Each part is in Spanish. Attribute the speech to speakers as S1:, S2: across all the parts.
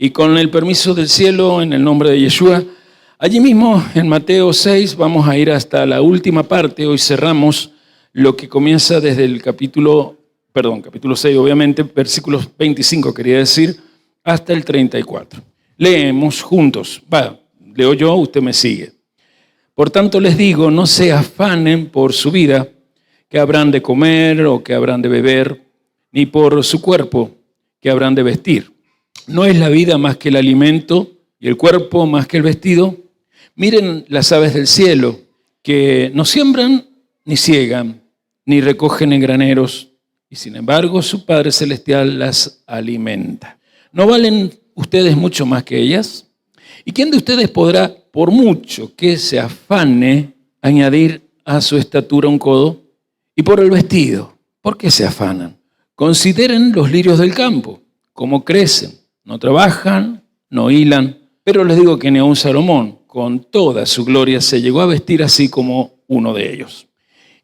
S1: Y con el permiso del cielo, en el nombre de Yeshua, allí mismo en Mateo 6 vamos a ir hasta la última parte. Hoy cerramos lo que comienza desde el capítulo 6, obviamente, versículos 25, quería decir, hasta el 34. Leemos juntos. Leo yo, usted me sigue. Por tanto les digo, no se afanen por su vida, que habrán de comer o que habrán de beber, ni por su cuerpo, que habrán de vestir. ¿No es la vida más que el alimento y el cuerpo más que el vestido? Miren las aves del cielo, que no siembran ni siegan, ni recogen en graneros, y sin embargo su Padre Celestial las alimenta. ¿No valen ustedes mucho más que ellas? ¿Y quién de ustedes podrá, por mucho que se afane, añadir a su estatura un codo? Y por el vestido, ¿por qué se afanan? Consideren los lirios del campo, cómo crecen. No trabajan, no hilan, pero les digo que ni aun Salomón, con toda su gloria, se llegó a vestir así como uno de ellos.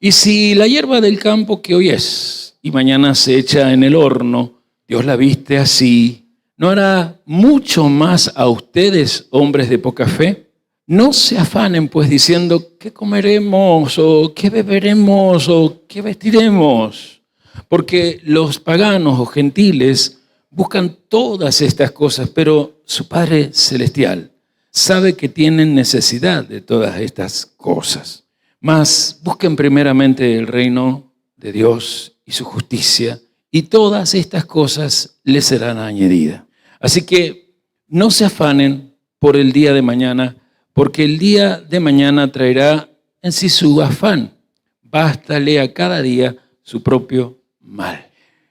S1: Y si la hierba del campo que hoy es y mañana se echa en el horno, Dios la viste así, ¿no hará mucho más a ustedes, hombres de poca fe? No se afanen pues diciendo, ¿qué comeremos? ¿O qué beberemos? ¿O qué vestiremos? Porque los paganos o gentiles buscan todas estas cosas, pero su Padre Celestial sabe que tienen necesidad de todas estas cosas. Mas busquen primeramente el reino de Dios y su justicia, y todas estas cosas les serán añadidas. Así que no se afanen por el día de mañana, porque el día de mañana traerá en sí su afán. Bástale a cada día su propio mal.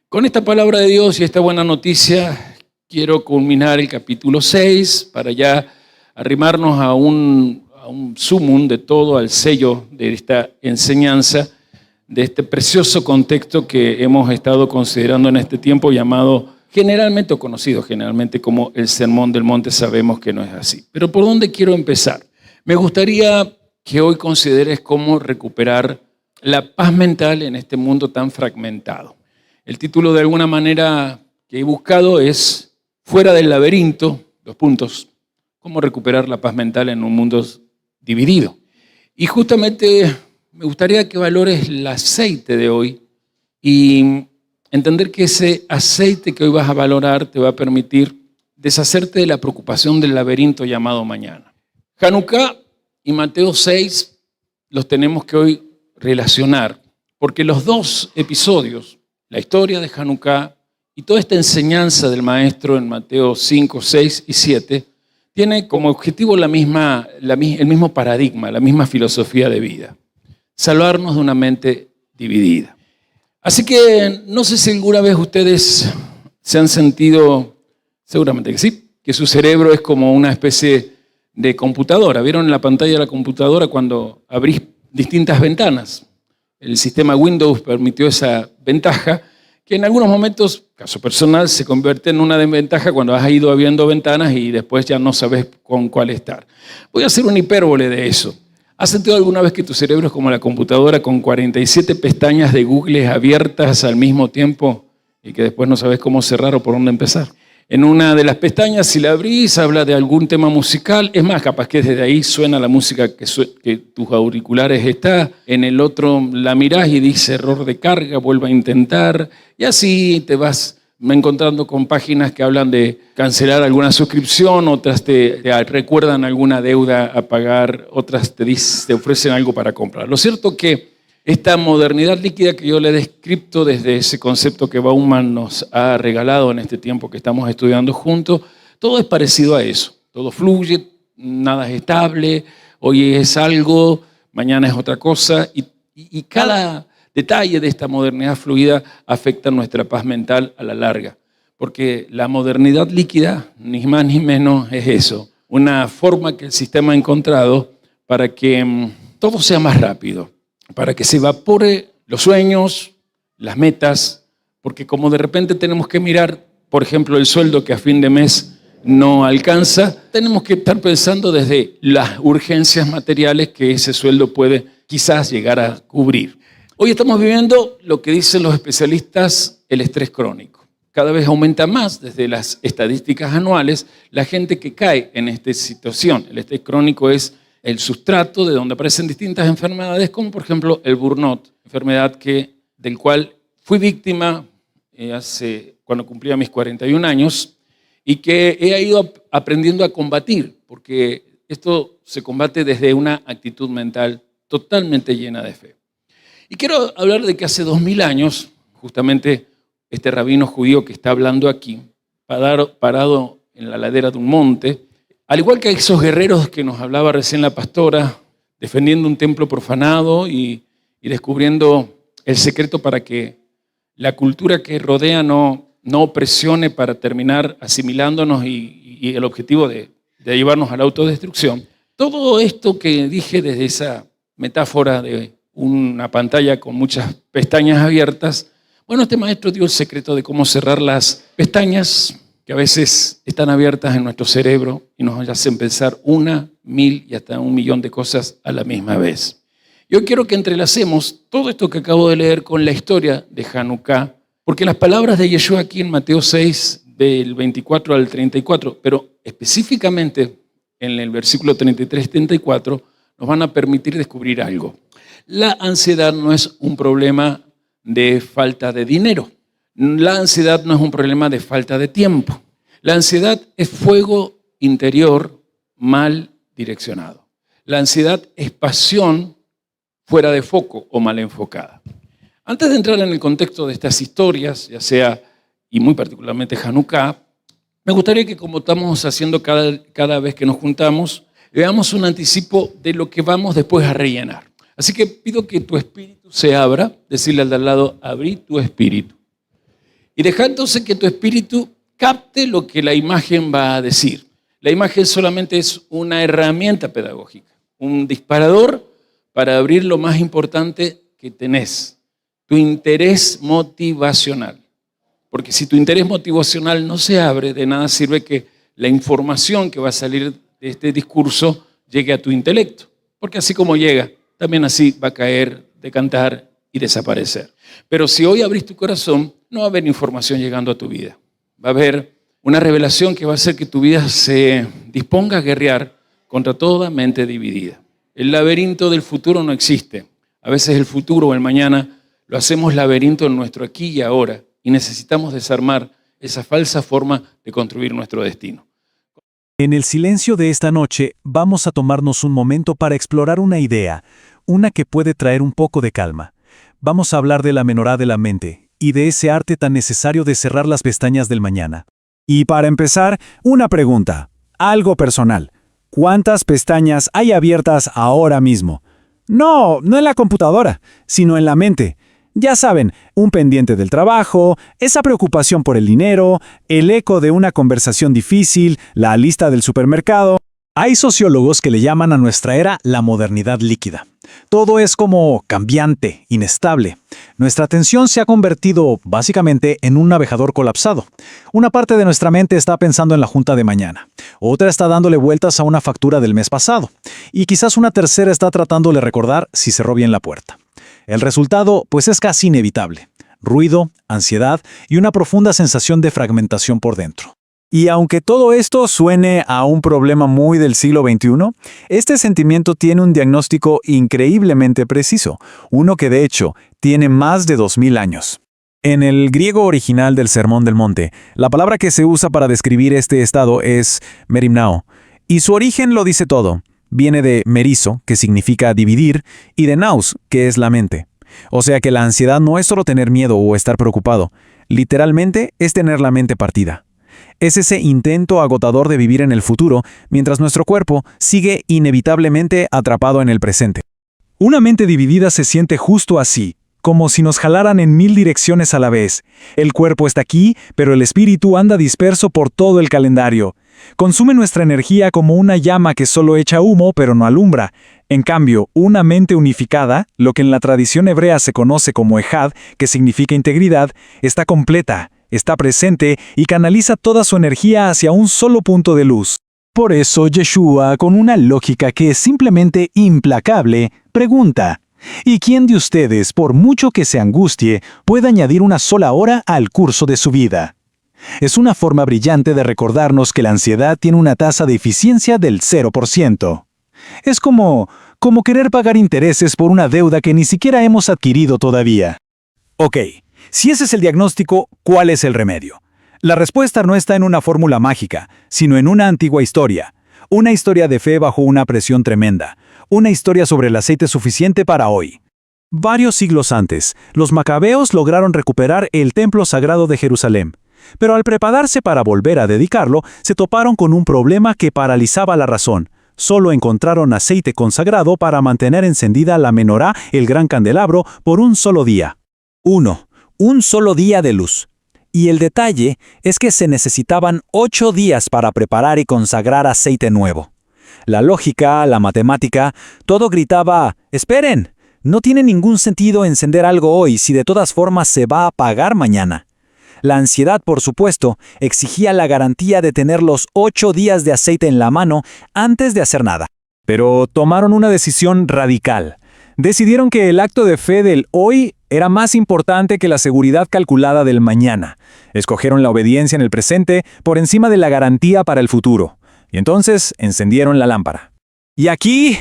S1: Con esta palabra de Dios y esta buena noticia, quiero culminar el capítulo 6 para ya arrimarnos a un sumum de todo, al sello de esta enseñanza, de este precioso contexto que hemos estado considerando en este tiempo, llamado generalmente o conocido generalmente como el Sermón del Monte. Sabemos que no es así. Pero ¿por dónde quiero empezar? Me gustaría que hoy consideres cómo recuperar la paz mental en este mundo tan fragmentado. El título, de alguna manera, que he buscado es Fuera del laberinto, cómo recuperar la paz mental en un mundo dividido. Y justamente me gustaría que valores el aceite de hoy y entender que ese aceite que hoy vas a valorar te va a permitir deshacerte de la preocupación del laberinto llamado mañana. Hanukkah y Mateo 6 los tenemos que hoy relacionar, porque los dos episodios, la historia de Hanukkah y toda esta enseñanza del Maestro en Mateo 5, 6 y 7, tiene como objetivo el mismo paradigma, la misma filosofía de vida: salvarnos de una mente dividida. Así que no sé si alguna vez ustedes se han sentido, seguramente que sí, que su cerebro es como una especie de computadora. ¿Vieron en la pantalla de la computadora cuando abrís distintas ventanas? El sistema Windows permitió esa ventaja que en algunos momentos, caso personal, se convierte en una desventaja cuando has ido abriendo ventanas y después ya no sabes con cuál estar. Voy a hacer una hipérbole de eso. ¿Has sentido alguna vez que tu cerebro es como la computadora con 47 pestañas de Google abiertas al mismo tiempo y que después no sabes cómo cerrar o por dónde empezar? En una de las pestañas, si la abrís, habla de algún tema musical. Es más, capaz que desde ahí suena la música que tus auriculares está. En el otro la mirás y dice error de carga, vuelve a intentar. Y así te vas encontrando con páginas que hablan de cancelar alguna suscripción, otras te recuerdan alguna deuda a pagar, otras te ofrecen algo para comprar. Lo cierto es que esta modernidad líquida que yo le he descrito desde ese concepto que Bauman nos ha regalado en este tiempo que estamos estudiando juntos, todo es parecido a eso. Todo fluye, nada es estable, hoy es algo, mañana es otra cosa, y cada detalle de esta modernidad fluida afecta nuestra paz mental a la larga. Porque la modernidad líquida, ni más ni menos, es eso, una forma que el sistema ha encontrado para que todo sea más rápido, para que se evapore los sueños, las metas, porque como de repente tenemos que mirar, por ejemplo, el sueldo que a fin de mes no alcanza, tenemos que estar pensando desde las urgencias materiales que ese sueldo puede quizás llegar a cubrir. Hoy estamos viviendo lo que dicen los especialistas, el estrés crónico. cada vez aumenta más desde las estadísticas anuales la gente que cae en esta situación. El estrés crónico es el sustrato de donde aparecen distintas enfermedades, como por ejemplo el burnout, enfermedad del cual fui víctima cuando cumplía mis 41 años y que he ido aprendiendo a combatir, porque esto se combate desde una actitud mental totalmente llena de fe. Y quiero hablar de que hace 2000 años, justamente este rabino judío que está hablando aquí, parado en la ladera de un monte, al igual que esos guerreros que nos hablaba recién la pastora, defendiendo un templo profanado y descubriendo el secreto para que la cultura que rodea no presione para terminar asimilándonos y el objetivo de llevarnos a la autodestrucción. Todo esto que dije desde esa metáfora de una pantalla con muchas pestañas abiertas, bueno, este maestro dio el secreto de cómo cerrar las pestañas que a veces están abiertas en nuestro cerebro y nos hacen pensar 1, 1000 y hasta 1.000.000 de cosas a la misma vez. Yo quiero que entrelacemos todo esto que acabo de leer con la historia de Hanukkah, porque las palabras de Yeshua aquí en Mateo 6, del 24 al 34, pero específicamente en el versículo 33-34, nos van a permitir descubrir algo. La ansiedad no es un problema de falta de dinero. La ansiedad no es un problema de falta de tiempo. La ansiedad es fuego interior mal direccionado. La ansiedad es pasión fuera de foco o mal enfocada. Antes de entrar en el contexto de estas historias, ya sea, y muy particularmente Hanukkah, me gustaría que, como estamos haciendo cada vez que nos juntamos, veamos un anticipo de lo que vamos después a rellenar. Así que pido que tu espíritu se abra, decirle al de al lado, abrí tu espíritu. Y deja entonces que tu espíritu capte lo que la imagen va a decir. La imagen solamente es una herramienta pedagógica, un disparador para abrir lo más importante que tenés, tu interés motivacional. Porque si tu interés motivacional no se abre, de nada sirve que la información que va a salir de este discurso llegue a tu intelecto. Porque así como llega, también así va a caer, decantar y desaparecer. Pero si hoy abrís tu corazón, no va a haber información llegando a tu vida. Va a haber una revelación que va a hacer que tu vida se disponga a guerrear contra toda mente dividida. El laberinto del futuro no existe. A veces el futuro o el mañana lo hacemos laberinto en nuestro aquí y ahora y necesitamos desarmar esa falsa forma de construir nuestro destino.
S2: En el silencio de esta noche vamos a tomarnos un momento para explorar una idea, una que puede traer un poco de calma. Vamos a hablar de la menorá de la mente y de ese arte tan necesario de cerrar las pestañas del mañana.
S3: Y para empezar, una pregunta, algo personal. ¿Cuántas pestañas hay abiertas ahora mismo? No en la computadora, sino en la mente. Ya saben, un pendiente del trabajo, esa preocupación por el dinero, el eco de una conversación difícil, la lista del supermercado. Hay sociólogos que le llaman a nuestra era la modernidad líquida. Todo es como cambiante, inestable. Nuestra atención se ha convertido, básicamente, en un navegador colapsado. Una parte de nuestra mente está pensando en la junta de mañana. Otra está dándole vueltas a una factura del mes pasado. Y quizás una tercera está tratándole recordar si cerró bien la puerta. El resultado, pues, es casi inevitable. Ruido, ansiedad y una profunda sensación de fragmentación por dentro.
S2: Y aunque todo esto suene a un problema muy del siglo XXI, este sentimiento tiene un diagnóstico increíblemente preciso, uno que de hecho tiene más de 2000 años. En el griego original del Sermón del Monte, la palabra que se usa para describir este estado es merimnao, y su origen lo dice todo. Viene de merizo, que significa dividir, y de naus, que es la mente. O sea que la ansiedad no es solo tener miedo o estar preocupado, literalmente es tener la mente partida. Es ese intento agotador de vivir en el futuro, mientras nuestro cuerpo sigue inevitablemente atrapado en el presente. Una mente dividida se siente justo así, como si nos jalaran en 1000 direcciones a la vez. El cuerpo está aquí, pero el espíritu anda disperso por todo el calendario. Consume nuestra energía como una llama que solo echa humo pero no alumbra. En cambio, una mente unificada, lo que en la tradición hebrea se conoce como ejad, que significa integridad, está completa, está presente y canaliza toda su energía hacia un solo punto de luz.
S3: Por eso Yeshua, con una lógica que es simplemente implacable, pregunta: ¿y quién de ustedes, por mucho que se angustie, puede añadir una sola hora al curso de su vida? Es una forma brillante de recordarnos que la ansiedad tiene una tasa de eficiencia del 0%. Es como querer pagar intereses por una deuda que ni siquiera hemos adquirido todavía. Ok, si ese es el diagnóstico, ¿cuál es el remedio? La respuesta no está en una fórmula mágica, sino en una antigua historia. Una historia de fe bajo una presión tremenda. Una historia sobre el aceite suficiente para hoy. Varios siglos antes, los macabeos lograron recuperar el templo sagrado de Jerusalén. Pero al prepararse para volver a dedicarlo, se toparon con un problema que paralizaba la razón. Solo encontraron aceite consagrado para mantener encendida la menorá, el gran candelabro, por un solo día. Un solo día de luz. Y el detalle es que se necesitaban 8 días para preparar y consagrar aceite nuevo. La lógica, la matemática, todo gritaba, ¡esperen! No tiene ningún sentido encender algo hoy si de todas formas se va a apagar mañana. La ansiedad, por supuesto, exigía la garantía de tener los 8 días de aceite en la mano antes de hacer nada. Pero tomaron una decisión radical. Decidieron que el acto de fe del hoy era más importante que la seguridad calculada del mañana. Escogieron la obediencia en el presente por encima de la garantía para el futuro. Y entonces encendieron la lámpara. Y aquí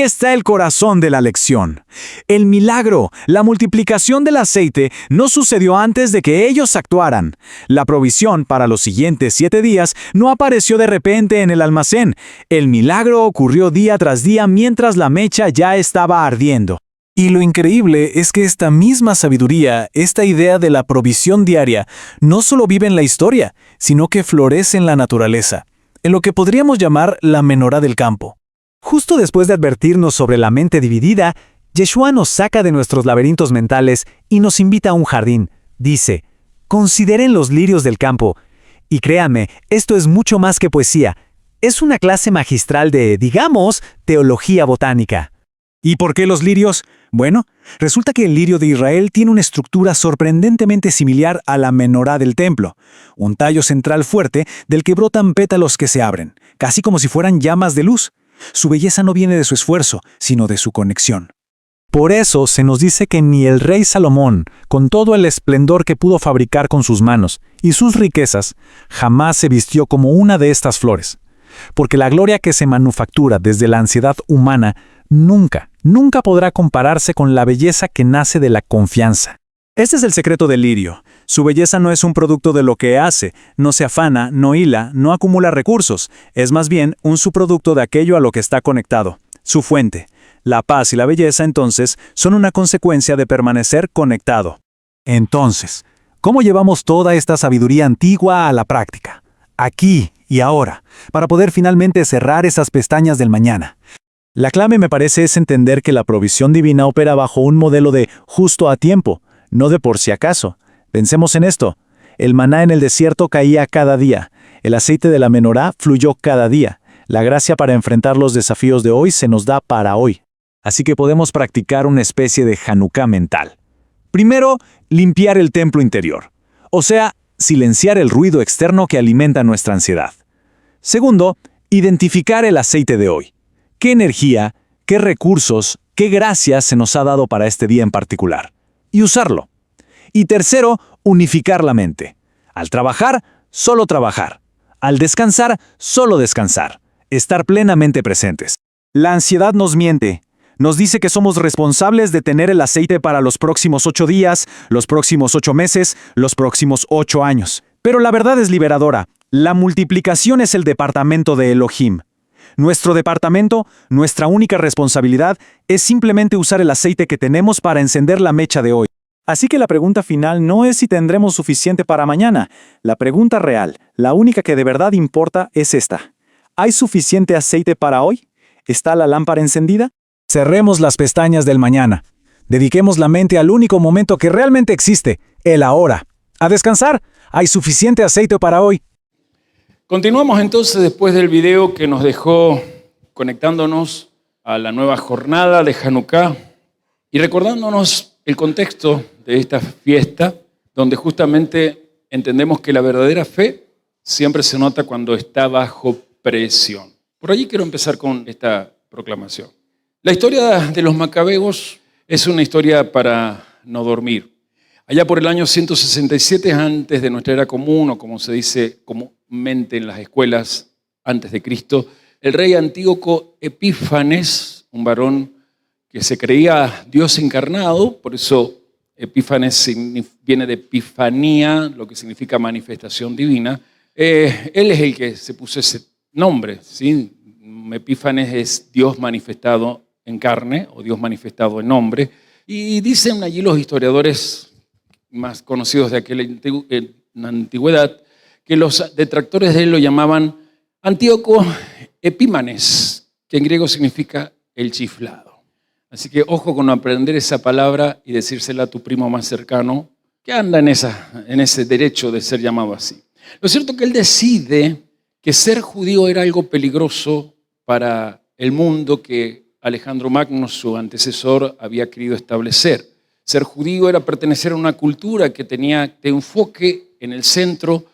S3: está el corazón de la lección. El milagro, la multiplicación del aceite, no sucedió antes de que ellos actuaran. La provisión para los siguientes 7 días no apareció de repente en el almacén. El milagro ocurrió día tras día mientras la mecha ya estaba ardiendo. Y lo increíble es que esta misma sabiduría, esta idea de la provisión diaria, no solo vive en la historia, sino que florece en la naturaleza, en lo que podríamos llamar la menorá del campo. Justo después de advertirnos sobre la mente dividida, Yeshua nos saca de nuestros laberintos mentales y nos invita a un jardín. Dice, consideren los lirios del campo. Y créanme, esto es mucho más que poesía. Es una clase magistral de, digamos, teología botánica. ¿Y por qué los lirios? Bueno, resulta que el lirio de Israel tiene una estructura sorprendentemente similar a la menorá del templo. Un tallo central fuerte del que brotan pétalos que se abren, casi como si fueran llamas de luz. Su belleza no viene de su esfuerzo, sino de su conexión. Por eso se nos dice que ni el rey Salomón, con todo el esplendor que pudo fabricar con sus manos y sus riquezas, jamás se vistió como una de estas flores. Porque la gloria que se manufactura desde la ansiedad humana nunca podrá compararse con la belleza que nace de la confianza. Este es el secreto del lirio. Su belleza no es un producto de lo que hace, no se afana, no hila, no acumula recursos. Es más bien un subproducto de aquello a lo que está conectado, su fuente. La paz y la belleza, entonces, son una consecuencia de permanecer conectado. Entonces, ¿cómo llevamos toda esta sabiduría antigua a la práctica? Aquí y ahora, para poder finalmente cerrar esas pestañas del mañana. La clave, me parece, es entender que la provisión divina opera bajo un modelo de justo a tiempo, no de por si acaso. Pensemos en esto. El maná en el desierto caía cada día. El aceite de la menorá fluyó cada día. La gracia para enfrentar los desafíos de hoy se nos da para hoy. Así que podemos practicar una especie de Hanukkah mental. Primero, limpiar el templo interior. O sea, silenciar el ruido externo que alimenta nuestra ansiedad. Segundo, identificar el aceite de hoy. ¿Qué energía, qué recursos, qué gracias se nos ha dado para este día en particular? Y usarlo. Y tercero, unificar la mente. Al trabajar, solo trabajar. Al descansar, solo descansar. Estar plenamente presentes. La ansiedad nos miente. Nos dice que somos responsables de tener el aceite para los próximos 8 días, los próximos 8 meses, los próximos 8 años. Pero la verdad es liberadora. La multiplicación es el departamento de Elohim. Nuestro departamento, nuestra única responsabilidad, es simplemente usar el aceite que tenemos para encender la mecha de hoy. Así que la pregunta final no es si tendremos suficiente para mañana. La pregunta real, la única que de verdad importa, es esta. ¿Hay suficiente aceite para hoy? ¿Está la lámpara encendida? Cerremos las pestañas del mañana. Dediquemos la mente al único momento que realmente existe, el ahora. A descansar. ¿Hay suficiente aceite para hoy?
S1: Continuamos entonces después del video que nos dejó conectándonos a la nueva jornada de Hanukkah y recordándonos el contexto de esta fiesta, donde justamente entendemos que la verdadera fe siempre se nota cuando está bajo presión. Por allí quiero empezar con esta proclamación. La historia de los macabeos es una historia para no dormir. Allá por el año 167 antes de nuestra era común, o como se dice comúnmente en las escuelas antes de Cristo, el rey Antíoco Epífanes, un varón que se creía Dios encarnado, por eso Epífanes viene de epifanía, lo que significa manifestación divina. Él es el que se puso ese nombre, ¿sí? Epífanes es Dios manifestado en carne o Dios manifestado en hombre. Y dicen allí los historiadores más conocidos de en la antigüedad que los detractores de él lo llamaban Antíoco Epímanes, que en griego significa el chiflado. Así que ojo con aprender esa palabra y decírsela a tu primo más cercano que anda en ese derecho de ser llamado así. Lo cierto es que él decide que ser judío era algo peligroso para el mundo que Alejandro Magno, su antecesor, había querido establecer. Ser judío era pertenecer a una cultura que tenía de enfoque en el centro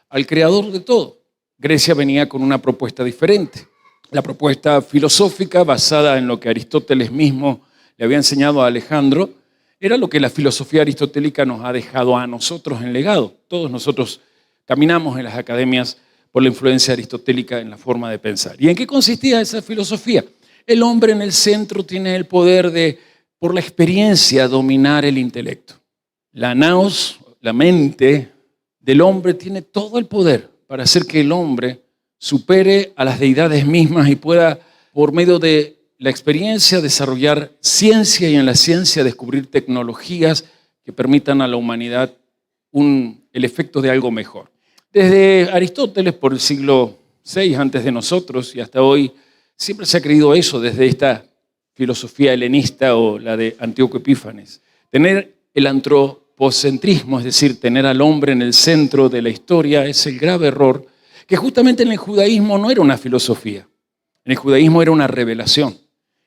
S1: al creador de todo. Grecia venía con una propuesta diferente. La propuesta filosófica, basada en lo que Aristóteles mismo le había enseñado a Alejandro, era lo que la filosofía aristotélica nos ha dejado a nosotros en legado. Todos nosotros caminamos en las academias por la influencia aristotélica en la forma de pensar. ¿Y en qué consistía esa filosofía? El hombre en el centro tiene el poder de, por la experiencia, dominar el intelecto. La naos, la mente del hombre, tiene todo el poder para hacer que el hombre supere a las deidades mismas y pueda, por medio de la experiencia, desarrollar ciencia y en la ciencia descubrir tecnologías que permitan a la humanidad el efecto de algo mejor. Desde Aristóteles, por el siglo VI antes de nosotros y hasta hoy, siempre se ha creído eso desde esta filosofía helenista o la de Antíoco Epífanes. Tener el antropocentrismo, es decir, tener al hombre en el centro de la historia, es el grave error que justamente en el judaísmo no era una filosofía. En el judaísmo era una revelación.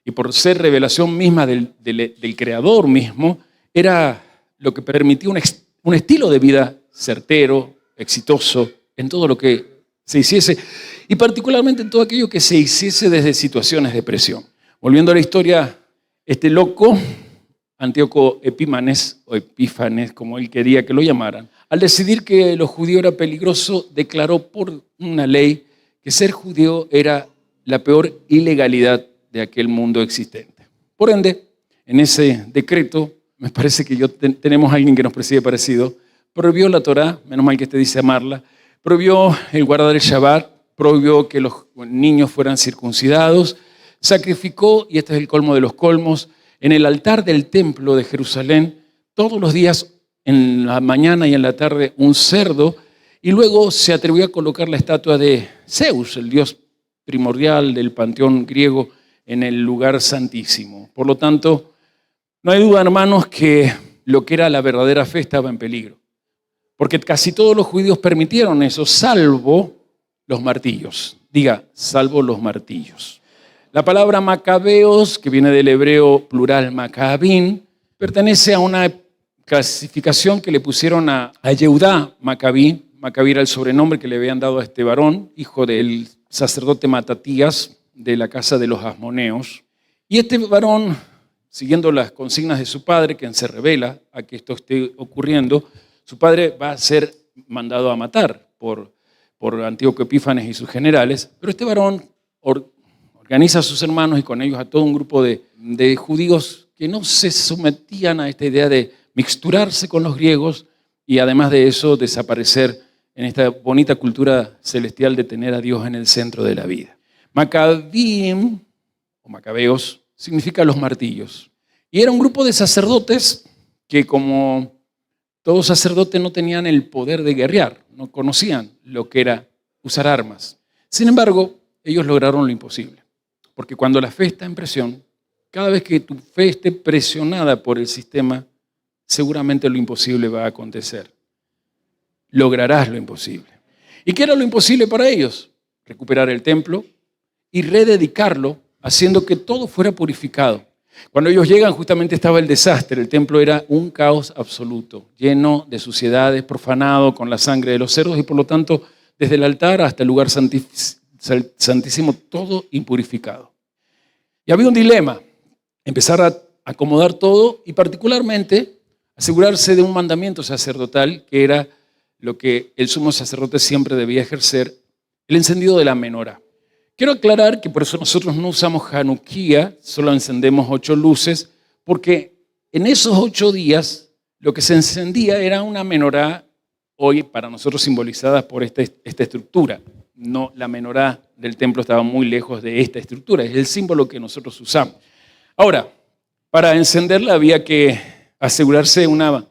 S1: Y por ser revelación misma del creador mismo, era lo que permitía un estilo de vida certero, exitoso, en todo lo que se hiciese, y particularmente en todo aquello que se hiciese desde situaciones de presión. Volviendo a la historia, este loco, Antíoco Epímanes, o Epífanes, como él quería que lo llamaran, al decidir que lo judío era peligroso, declaró por una ley que ser judío era la peor ilegalidad de aquel mundo existente. Por ende, en ese decreto, me parece que tenemos a alguien que nos preside parecido, prohibió la Torá, menos mal que te dice amarla, prohibió el guardar el Shabbat, prohibió que los niños fueran circuncidados, sacrificó, y este es el colmo de los colmos, en el altar del templo de Jerusalén, todos los días, en la mañana y en la tarde, un cerdo, y luego se atrevió a colocar la estatua de Zeus, el dios primordial del panteón griego, en el lugar santísimo. Por lo tanto, no hay duda, hermanos, que lo que era la verdadera fe estaba en peligro. Porque casi todos los judíos permitieron eso, salvo los martillos. Diga, salvo los martillos. La palabra macabeos, que viene del hebreo plural macabín, pertenece a una clasificación que le pusieron a Yehudá Macabí. Macabí era el sobrenombre que le habían dado a este varón, hijo del sacerdote Matatías de la casa de los Asmoneos. Y este varón, siguiendo las consignas de su padre, quien se revela a que esto esté ocurriendo, su padre va a ser mandado a matar por Antíoco Epífanes y sus generales, pero este varón organiza a sus hermanos y con ellos a todo un grupo de judíos que no se sometían a esta idea de mixturarse con los griegos y además de eso desaparecer en esta bonita cultura celestial de tener a Dios en el centro de la vida. Macabim, o macabeos, significa los martillos. Y era un grupo de sacerdotes que, como todo sacerdote, no tenían el poder de guerrear, no conocían lo que era usar armas. Sin embargo, ellos lograron lo imposible. Porque cuando la fe está en presión, cada vez que tu fe esté presionada por el sistema, seguramente lo imposible va a acontecer. Lograrás lo imposible. ¿Y qué era lo imposible para ellos? Recuperar el templo y rededicarlo, haciendo que todo fuera purificado. Cuando ellos llegan, justamente estaba el desastre. El templo era un caos absoluto, lleno de suciedades, profanado con la sangre de los cerdos y por lo tanto, desde el altar hasta el lugar santísimo, todo impurificado. Y había un dilema, empezar a acomodar todo y particularmente asegurarse de un mandamiento sacerdotal, que era lo que el sumo sacerdote siempre debía ejercer, el encendido de la menorá. Quiero aclarar que por eso nosotros no usamos Hanukkah, solo encendemos 8 luces, porque en esos 8 días lo que se encendía era una menorá, hoy para nosotros simbolizada por esta estructura. No, la menorá del templo estaba muy lejos de esta estructura, es el símbolo que nosotros usamos. Ahora, para encenderla había que asegurarse de una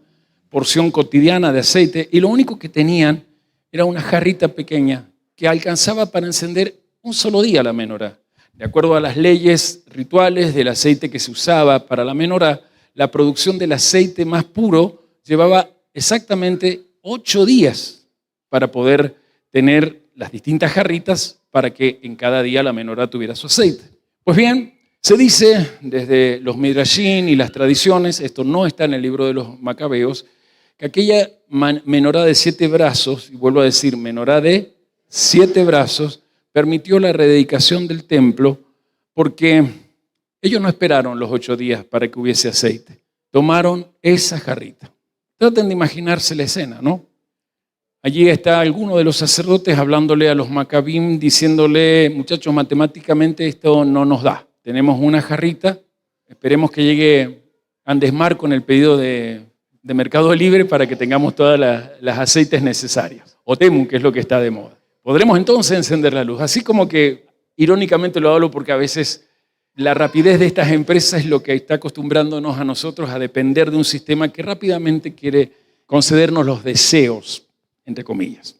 S1: porción cotidiana de aceite y lo único que tenían era una jarrita pequeña que alcanzaba para encender un solo día la menorá. De acuerdo a las leyes rituales del aceite que se usaba para la menorá, la producción del aceite más puro llevaba exactamente 8 días para poder tener las distintas jarritas para que en cada día la menorá tuviera su aceite. Pues bien, se dice desde los midrashim y las tradiciones, esto no está en el libro de los Macabeos, que aquella menorá de 7 brazos, y vuelvo a decir, menorá de 7 brazos, permitió la rededicación del templo porque ellos no esperaron los 8 días para que hubiese aceite. Tomaron esa jarrita. Traten de imaginarse la escena, ¿no? Allí está alguno de los sacerdotes hablándole a los macabim, diciéndole, muchachos, matemáticamente esto no nos da. Tenemos una jarrita, esperemos que llegue Andesmar con el pedido de Mercado Libre para que tengamos todas las aceites necesarias. O Temu, que es lo que está de moda. Podremos entonces encender la luz. Así como que, irónicamente lo hablo porque a veces la rapidez de estas empresas es lo que está acostumbrándonos a nosotros a depender de un sistema que rápidamente quiere concedernos los deseos, entre comillas.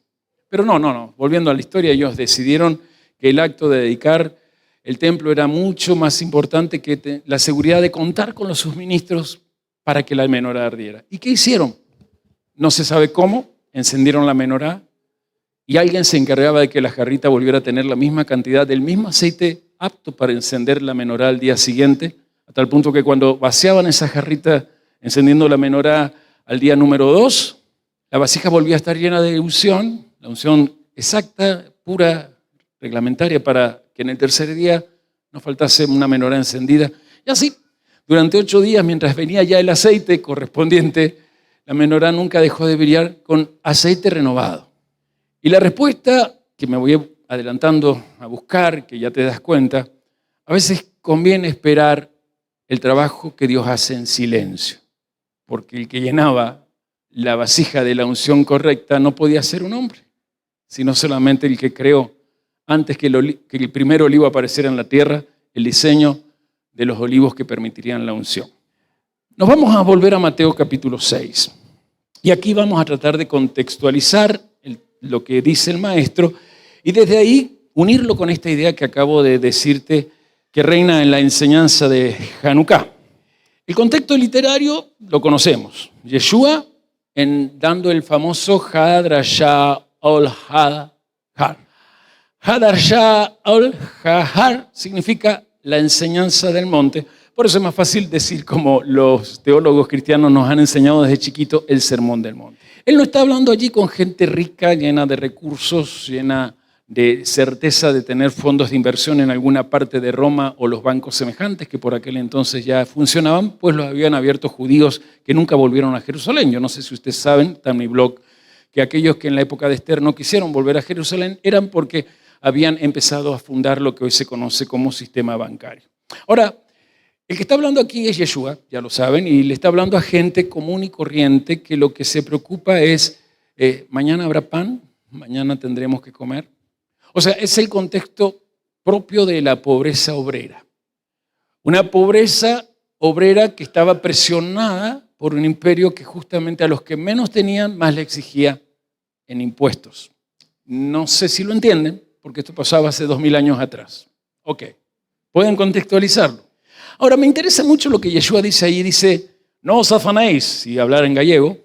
S1: Pero no. Volviendo a la historia, ellos decidieron que el acto de dedicar el templo era mucho más importante que la seguridad de contar con los suministros para que la menorá ardiera. ¿Y qué hicieron? No se sabe cómo, encendieron la menorá y alguien se encargaba de que la jarrita volviera a tener la misma cantidad del mismo aceite apto para encender la menorá al día siguiente, a tal punto que cuando vaciaban esa jarrita encendiendo la menorá al día número 2, la vasija volvía a estar llena de unción, la unción exacta, pura, reglamentaria, para que en el tercer día no faltase una menorá encendida. Y así, durante 8 días, mientras venía ya el aceite correspondiente, la menorá nunca dejó de brillar con aceite renovado. Y la respuesta, que me voy adelantando a buscar, que ya te das cuenta, a veces conviene esperar el trabajo que Dios hace en silencio, porque el que llenaba la vasija de la unción correcta no podía ser un hombre, sino solamente el que creó, antes que el primer olivo apareciera en la tierra, el diseño de los olivos que permitirían la unción. Nos vamos a volver a Mateo capítulo 6. Y aquí vamos a tratar de contextualizar lo que dice el maestro y desde ahí unirlo con esta idea que acabo de decirte que reina en la enseñanza de Hanukkah. El contexto literario lo conocemos. Yeshua dando el famoso Hadrashah ol-Hadar. Hadrashah ol-Hadar significa la enseñanza del monte. Por eso es más fácil decir, como los teólogos cristianos nos han enseñado desde chiquito, el sermón del monte. Él no está hablando allí con gente rica, llena de recursos, llena de certeza de tener fondos de inversión en alguna parte de Roma o los bancos semejantes que por aquel entonces ya funcionaban, pues los habían abierto judíos que nunca volvieron a Jerusalén. Yo no sé si ustedes saben, está en mi blog, que aquellos que en la época de Esther no quisieron volver a Jerusalén eran porque habían empezado a fundar lo que hoy se conoce como sistema bancario. Ahora, el que está hablando aquí es Yeshua, ya lo saben, y le está hablando a gente común y corriente que lo que se preocupa es, mañana habrá pan, mañana tendremos que comer. O sea, es el contexto propio de la pobreza obrera. Una pobreza obrera que estaba presionada por un imperio que justamente a los que menos tenían más le exigía en impuestos. No sé si lo entienden, porque esto pasaba hace 2000 años atrás. Ok, pueden contextualizarlo. Ahora, me interesa mucho lo que Yeshua dice ahí. Dice, no os afanéis, si hablar en gallego,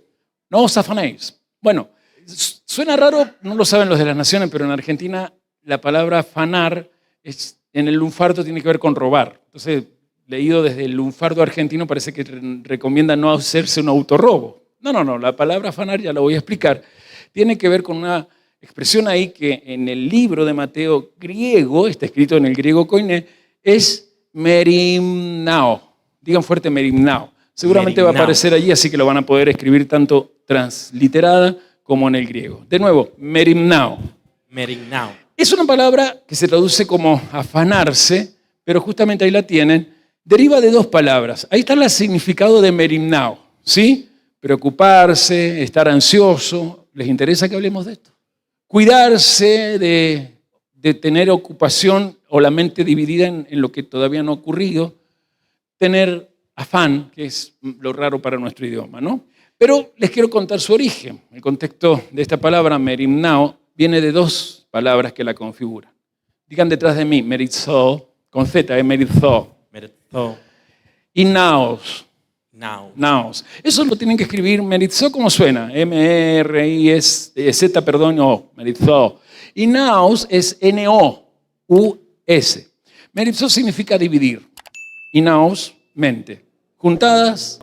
S1: no os afanéis. Bueno, suena raro, no lo saben los de las naciones, pero en Argentina la palabra afanar en el lunfardo tiene que ver con robar. Entonces, leído desde el lunfardo argentino, parece que recomienda no hacerse un autorrobo. No, la palabra afanar, ya la voy a explicar, tiene que ver con una expresión ahí que en el libro de Mateo griego, está escrito en el griego koiné, es merimnao. Digan fuerte merimnao. Seguramente va a aparecer allí, así que lo van a poder escribir tanto transliterada como en el griego. De nuevo, merimnao.
S4: Merimnao.
S1: Es una palabra que se traduce como afanarse, pero justamente ahí la tienen. Deriva de dos palabras. Ahí está el significado de merimnao, ¿sí? Preocuparse, estar ansioso. ¿Les interesa que hablemos de esto? Cuidarse de tener ocupación o la mente dividida en lo que todavía no ha ocurrido. Tener afán, que es lo raro para nuestro idioma, ¿no? Pero les quiero contar su origen. El contexto de esta palabra, merimnao, viene de dos palabras que la configuran. Digan detrás de mí, merizo, con Z, merizo.
S4: Meritzo.
S1: Y naos.
S4: Now.
S1: Naos. Eso lo tienen que escribir merizo como suena. M-R-I-Z, perdón, O. Merizo. Y naos es N-O-U-S. Merizo significa dividir. Y naos, mente. Juntadas,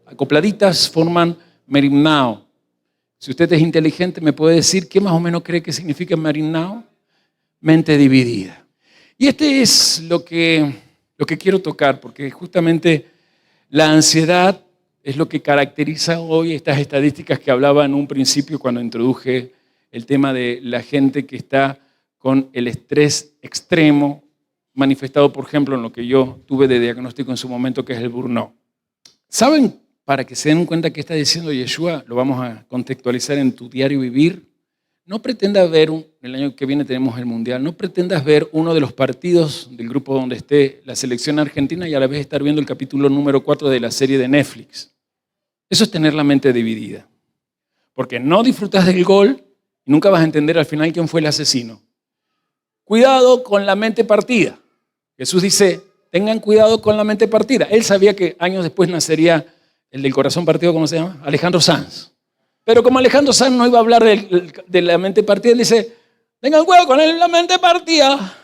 S1: acopladitas, forman merimnao. Si usted es inteligente, me puede decir qué más o menos cree que significa merimnao. Mente dividida. Y este es lo que quiero tocar, porque justamente la ansiedad es lo que caracteriza hoy estas estadísticas que hablaba en un principio cuando introduje el tema de la gente que está con el estrés extremo, manifestado, por ejemplo, en lo que yo tuve de diagnóstico en su momento, que es el burnout. ¿Saben? Para que se den cuenta qué está diciendo Yeshua, lo vamos a contextualizar en tu diario vivir. No pretendas ver, el año que viene tenemos el Mundial, no pretendas ver uno de los partidos del grupo donde esté la selección argentina y a la vez estar viendo el capítulo número 4 de la serie de Netflix. Eso es tener la mente dividida. Porque no disfrutas del gol y nunca vas a entender al final quién fue el asesino. Cuidado con la mente partida. Jesús dice, tengan cuidado con la mente partida. Él sabía que años después nacería el del corazón partido, ¿cómo se llama? Alejandro Sanz. Pero como Alejandro Sanz no iba a hablar de la mente partida, él dice, tengan cuidado con la mente partida.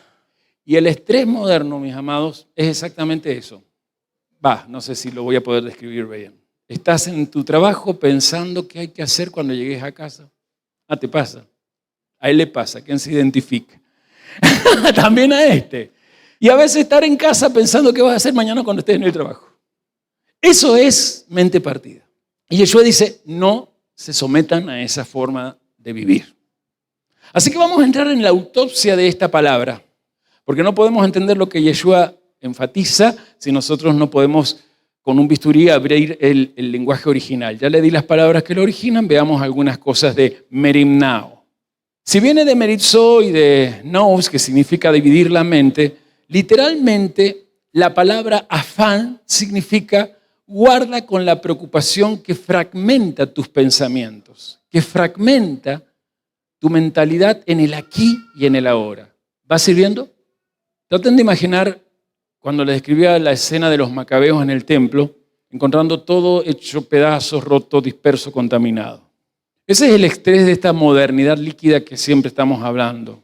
S1: Y el estrés moderno, mis amados, es exactamente eso. No sé si lo voy a poder describir bien. Estás en tu trabajo pensando qué hay que hacer cuando llegues a casa. Te pasa. A él le pasa. ¿Quién se identifica? También a este. Y a veces estar en casa pensando qué vas a hacer mañana cuando estés en el trabajo. Eso es mente partida. Y Yeshua dice, no se sometan a esa forma de vivir. Así que vamos a entrar en la autopsia de esta palabra, porque no podemos entender lo que Yeshua enfatiza si nosotros no podemos con un bisturí abrir el lenguaje original. Ya le di las palabras que lo originan, veamos algunas cosas de merimnao. Si viene de meritzo y de nous, que significa dividir la mente, literalmente la palabra afán significa guarda con la preocupación que fragmenta tus pensamientos, que fragmenta tu mentalidad en el aquí y en el ahora. ¿Va sirviendo? Traten de imaginar cuando les describía la escena de los macabeos en el templo, encontrando todo hecho pedazos, roto, disperso, contaminado. Ese es el estrés de esta modernidad líquida que siempre estamos hablando.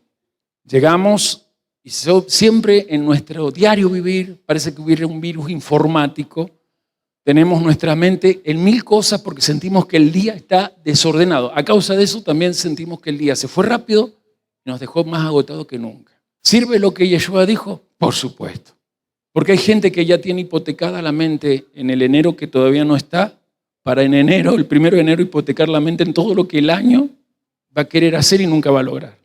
S1: Llegamos y siempre en nuestro diario vivir, parece que hubiera un virus informático. Tenemos nuestra mente en mil cosas porque sentimos que el día está desordenado. A causa de eso también sentimos que el día se fue rápido y nos dejó más agotados que nunca. ¿Sirve lo que Yeshua dijo? Por supuesto. Porque hay gente que ya tiene hipotecada la mente en el enero que todavía no está, para en enero, el 1 de enero, hipotecar la mente en todo lo que el año va a querer hacer y nunca va a lograr.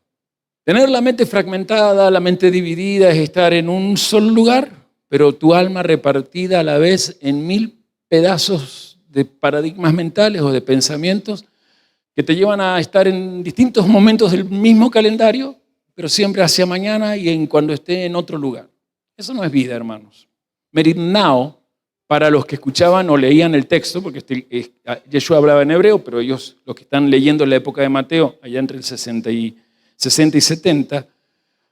S1: Tener la mente fragmentada, la mente dividida, es estar en un solo lugar, pero tu alma repartida a la vez en 1000 pedazos de paradigmas mentales o de pensamientos que te llevan a estar en distintos momentos del mismo calendario, pero siempre hacia mañana y en cuando esté en otro lugar. Eso no es vida, hermanos. Merimnao, para los que escuchaban o leían el texto, porque Yeshua hablaba en hebreo, pero ellos, los que están leyendo en la época de Mateo, allá entre el 60 y 70,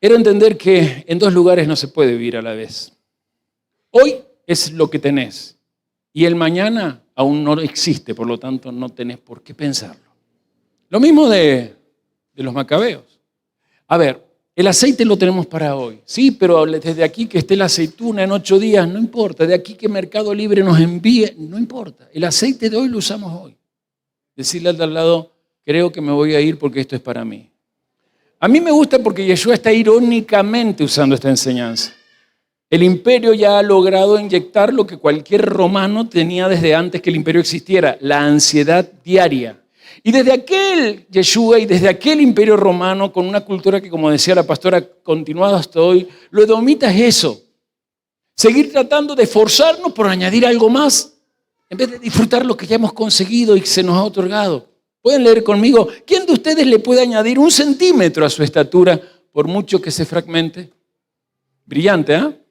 S1: era entender que en dos lugares no se puede vivir a la vez. Hoy es lo que tenés y el mañana aún no existe, por lo tanto no tenés por qué pensarlo. Lo mismo de los macabeos. A ver, el aceite lo tenemos para hoy, sí, pero desde aquí que esté la aceituna en 8 días, no importa. De aquí que Mercado Libre nos envíe, no importa. El aceite de hoy lo usamos hoy. Decirle al de al lado, creo que me voy a ir porque esto es para mí. A mí me gusta porque Yeshua está irónicamente usando esta enseñanza. El imperio ya ha logrado inyectar lo que cualquier romano tenía desde antes que el imperio existiera, la ansiedad diaria. Y desde aquel Yeshua y desde aquel imperio romano, con una cultura que, como decía la pastora, ha continuado hasta hoy, lo edomita es eso. Seguir tratando de esforzarnos por añadir algo más, en vez de disfrutar lo que ya hemos conseguido y que se nos ha otorgado. ¿Pueden leer conmigo? ¿Quién de ustedes le puede añadir 1 centímetro a su estatura por mucho que se fragmente? Brillante, ¿eh?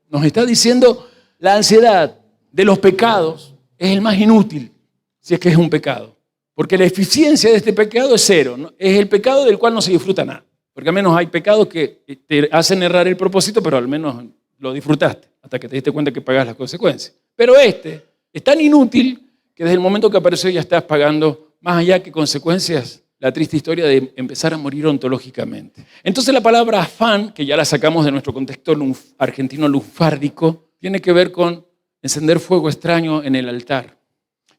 S1: Nos está diciendo la ansiedad de los pecados es el más inútil, si es que es un pecado. Porque la eficiencia de este pecado es cero, ¿no? Es el pecado del cual no se disfruta nada. Porque al menos hay pecados que te hacen errar el propósito, pero al menos lo disfrutaste, hasta que te diste cuenta que pagas las consecuencias. Pero este es tan inútil que desde el momento que apareció ya estás pagando, más allá que consecuencias, la triste historia de empezar a morir ontológicamente. Entonces la palabra afán, que ya la sacamos de nuestro contexto argentino lunfárdico, tiene que ver con encender fuego extraño en el altar.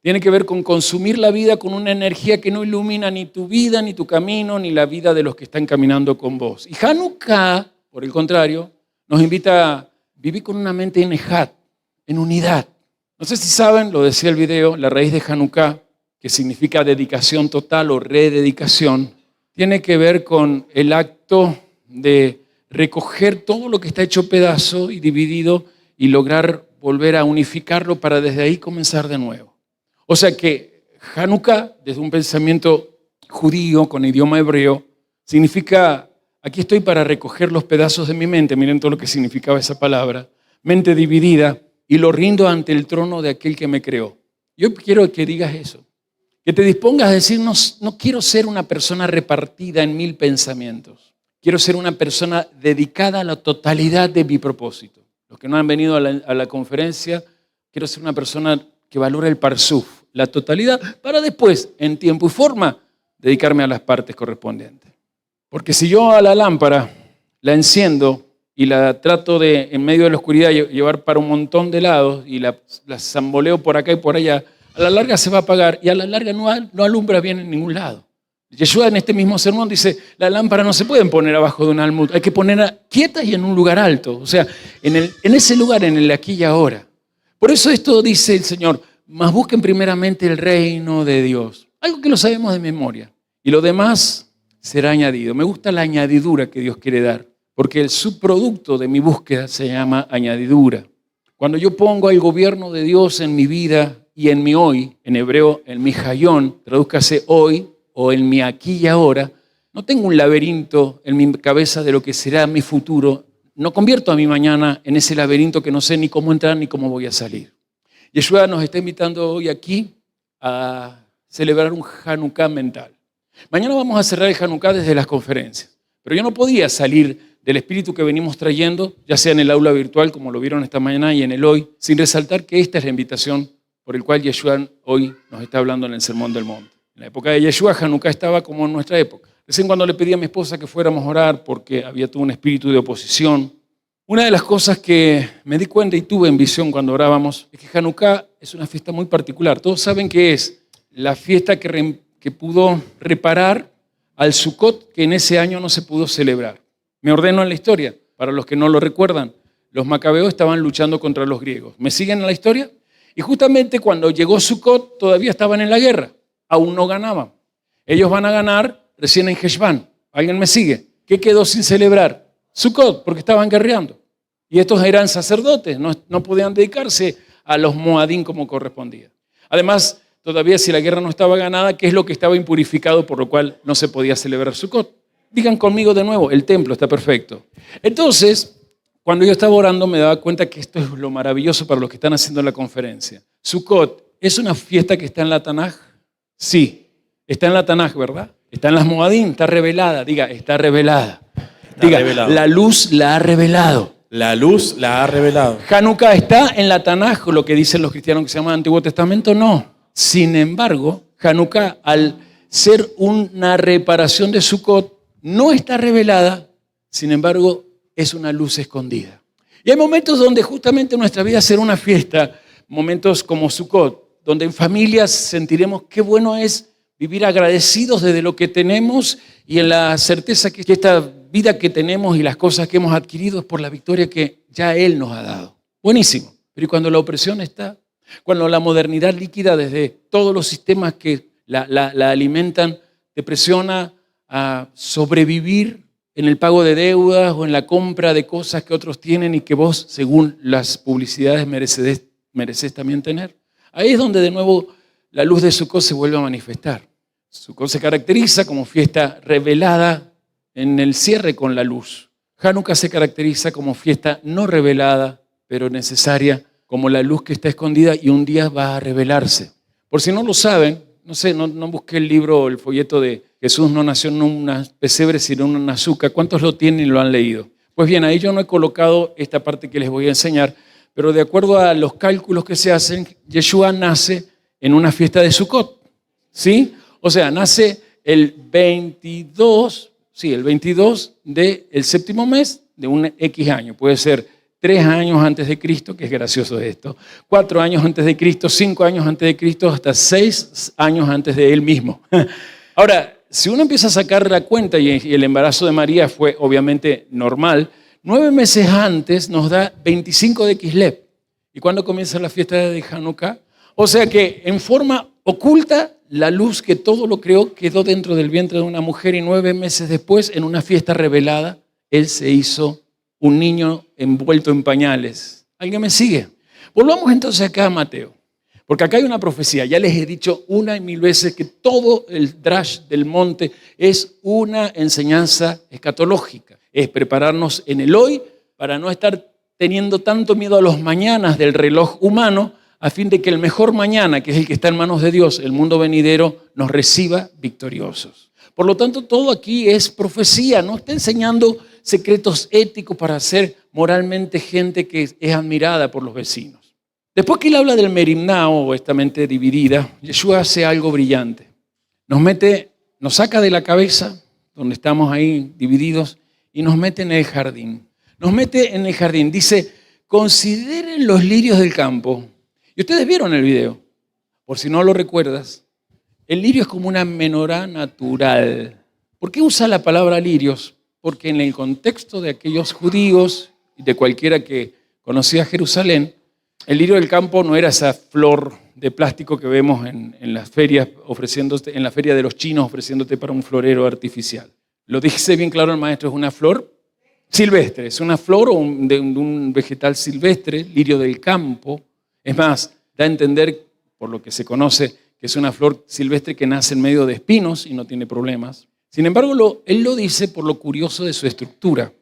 S1: Tiene que ver con consumir la vida con una energía que no ilumina ni tu vida, ni tu camino, ni la vida de los que están caminando con vos. Y Hanukkah, por el contrario, nos invita a vivir con una mente en ejad, en unidad. No sé si saben, lo decía el video, la raíz de Hanukkah, que significa dedicación total o rededicación, tiene que ver con el acto de recoger todo lo que está hecho pedazo y dividido y lograr volver a unificarlo para desde ahí comenzar de nuevo. O sea que Hanukkah, desde un pensamiento judío con idioma hebreo, significa, aquí estoy para recoger los pedazos de mi mente, miren todo lo que significaba esa palabra, mente dividida, y lo rindo ante el trono de aquel que me creó. Yo quiero que digas eso, que te dispongas a decir, no quiero ser una persona repartida en 1000 pensamientos, quiero ser una persona dedicada a la totalidad de mi propósito. Los que no han venido a la conferencia, quiero ser una persona que valora el parsuf, la totalidad, para después, en tiempo y forma, dedicarme a las partes correspondientes. Porque si yo a la lámpara la enciendo y la trato de, en medio de la oscuridad, llevar para un montón de lados y la zamboleo por acá y por allá, a la larga se va a apagar y a la larga no alumbra bien en ningún lado. Yeshua en este mismo sermón dice, la lámpara no se pueden poner abajo de un almud, hay que ponerla quieta y en un lugar alto, o sea, en ese lugar, en el aquí y ahora. Por eso esto dice el Señor, mas busquen primeramente el reino de Dios. Algo que lo sabemos de memoria. Y lo demás será añadido. Me gusta la añadidura que Dios quiere dar, porque el subproducto de mi búsqueda se llama añadidura. Cuando yo pongo el gobierno de Dios en mi vida y en mi hoy, en hebreo, en mi hayón, tradúzcase hoy o en mi aquí y ahora, no tengo un laberinto en mi cabeza de lo que será mi futuro. No convierto a mi mañana en ese laberinto que no sé ni cómo entrar ni cómo voy a salir. Yeshua nos está invitando hoy aquí a celebrar un Hanukkah mental. Mañana vamos a cerrar el Hanukkah desde las conferencias, pero yo no podía salir del espíritu que venimos trayendo, ya sea en el aula virtual, como lo vieron esta mañana, y en el hoy, sin resaltar que esta es la invitación por el cual Yeshua hoy nos está hablando en el Sermón del Monte. En la época de Yeshua, Hanukkah estaba como en nuestra época. Recién cuando le pedí a mi esposa que fuéramos a orar porque había tuvo un espíritu de oposición, una de las cosas que me di cuenta y tuve en visión cuando orábamos es que Hanukkah es una fiesta muy particular. Todos saben que es la fiesta que pudo reparar al Sukkot que en ese año no se pudo celebrar. Me ordeno en la historia, para los que no lo recuerdan. Los macabeos estaban luchando contra los griegos. ¿Me siguen en la historia? Y justamente cuando llegó Sukkot todavía estaban en la guerra. Aún no ganaban. Ellos van a ganar recién en Heshvan. ¿Alguien me sigue? ¿Qué quedó sin celebrar? Sukkot, porque estaban guerreando. Y estos eran sacerdotes, no podían dedicarse a los moadín como correspondía. Además, todavía si la guerra no estaba ganada, ¿qué es lo que estaba impurificado por lo cual no se podía celebrar Sukkot? Digan conmigo de nuevo, el templo está perfecto. Entonces, cuando yo estaba orando me daba cuenta que esto es lo maravilloso para los que están haciendo la conferencia. Sukkot, ¿es una fiesta que está en la Tanaj? Sí, está en la Tanaj, ¿verdad? Está en las moadín, está revelada. Diga, está revelada. Diga, la luz la ha revelado.
S4: La luz la ha revelado.
S1: Hanukkah está en la Tanaj, lo que dicen los cristianos que se llama Antiguo Testamento, no. Sin embargo, Hanukkah, al ser una reparación de Sukkot, no está revelada, sin embargo, es una luz escondida. Y hay momentos donde justamente nuestra vida será una fiesta, momentos como Sukkot, donde en familias sentiremos qué bueno es vivir agradecidos desde lo que tenemos y en la certeza que esta vida que tenemos y las cosas que hemos adquirido es por la victoria que ya Él nos ha dado. Buenísimo. Pero ¿y cuando la opresión está? Cuando la modernidad líquida desde todos los sistemas que la alimentan te presiona a sobrevivir en el pago de deudas o en la compra de cosas que otros tienen y que vos, según las publicidades, mereces también tener. Ahí es donde de nuevo la luz de Sukkot se vuelve a manifestar. Sukkot se caracteriza como fiesta revelada en el cierre con la luz. Hanukkah se caracteriza como fiesta no revelada, pero necesaria, como la luz que está escondida y un día va a revelarse. Por si no lo saben, no sé, no busqué el libro o el folleto de Jesús no nació en un pesebre, sino en una azúcar. ¿Cuántos lo tienen y lo han leído? Pues bien, ahí yo no he colocado esta parte que les voy a enseñar, pero de acuerdo a los cálculos que se hacen, Yeshua nace en una fiesta de Sukkot, ¿sí? O sea, nace el 22 del séptimo mes de un X año. Puede ser 3 años antes de Cristo, que es gracioso esto, 4 años antes de Cristo, 5 años antes de Cristo, hasta 6 años antes de él mismo. Ahora, si uno empieza a sacar la cuenta, y el embarazo de María fue obviamente normal, 9 meses antes nos da 25 de Kislev. ¿Y cuándo comienza la fiesta de Hanukkah? O sea que en forma oculta, la luz que todo lo creó quedó dentro del vientre de una mujer y 9 meses después, en una fiesta revelada, él se hizo un niño envuelto en pañales. ¿Alguien me sigue? Volvamos entonces acá a Mateo, porque acá hay una profecía. Ya les he dicho una y mil veces que todo el drash del monte es una enseñanza escatológica. Es prepararnos en el hoy para no estar teniendo tanto miedo a los mañanas del reloj humano, a fin de que el mejor mañana, que es el que está en manos de Dios, el mundo venidero, nos reciba victoriosos. Por lo tanto, todo aquí es profecía, no está enseñando secretos éticos para ser moralmente gente que es admirada por los vecinos. Después que él habla del merimná, o esta mente dividida, Yeshua hace algo brillante. Nos saca de la cabeza, donde estamos ahí divididos, y nos mete en el jardín. Nos mete en el jardín. Dice, consideren los lirios del campo. Y ustedes vieron el video, por si no lo recuerdas. El lirio es como una menorá natural. ¿Por qué usa la palabra lirios? Porque en el contexto de aquellos judíos y de cualquiera que conocía Jerusalén, el lirio del campo no era esa flor de plástico que vemos en las ferias ofreciéndote, en la feria de los chinos ofreciéndote para un florero artificial. Lo dice bien claro el maestro, es una flor silvestre, es una flor de un vegetal silvestre, lirio del campo. Es más, da a entender, por lo que se conoce, que es una flor silvestre que nace en medio de espinos y no tiene problemas. Sin embargo, él lo dice por lo curioso de su estructura,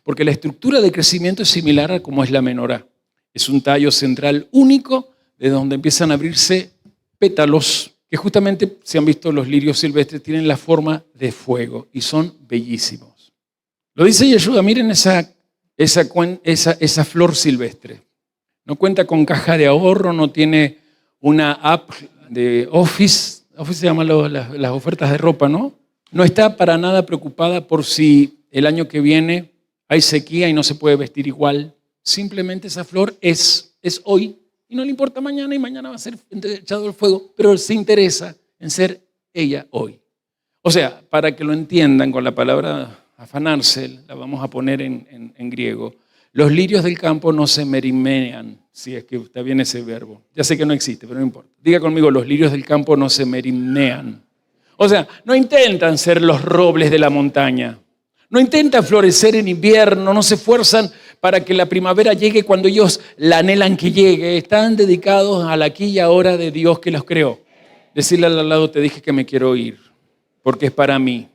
S1: porque la estructura de crecimiento es similar a como es la menorá. Es un tallo central único de donde empiezan a abrirse pétalos que justamente, si han visto los lirios silvestres, tienen la forma de fuego y son bellísimos. Lo dice Yeshua, miren esa flor silvestre. No cuenta con caja de ahorro, no tiene una app de Office. Office se llama las ofertas de ropa, ¿no? No está para nada preocupada por si el año que viene hay sequía y no se puede vestir igual. Simplemente esa flor es hoy y no le importa mañana y mañana va a ser echado al fuego, pero se interesa en ser ella hoy. O sea, para que lo entiendan con la palabra afanarse, la vamos a poner en griego. Los lirios del campo no se merimean, si es que está bien ese verbo. Ya sé que no existe, pero no importa. Diga conmigo, los lirios del campo no se merimean. O sea, no intentan ser los robles de la montaña. No intentan florecer en invierno, no se esfuerzan para que la primavera llegue cuando ellos la anhelan que llegue. Están dedicados al aquí y ahora de Dios que los creó. Decirle al lado, te dije que me quiero ir, porque es para mí.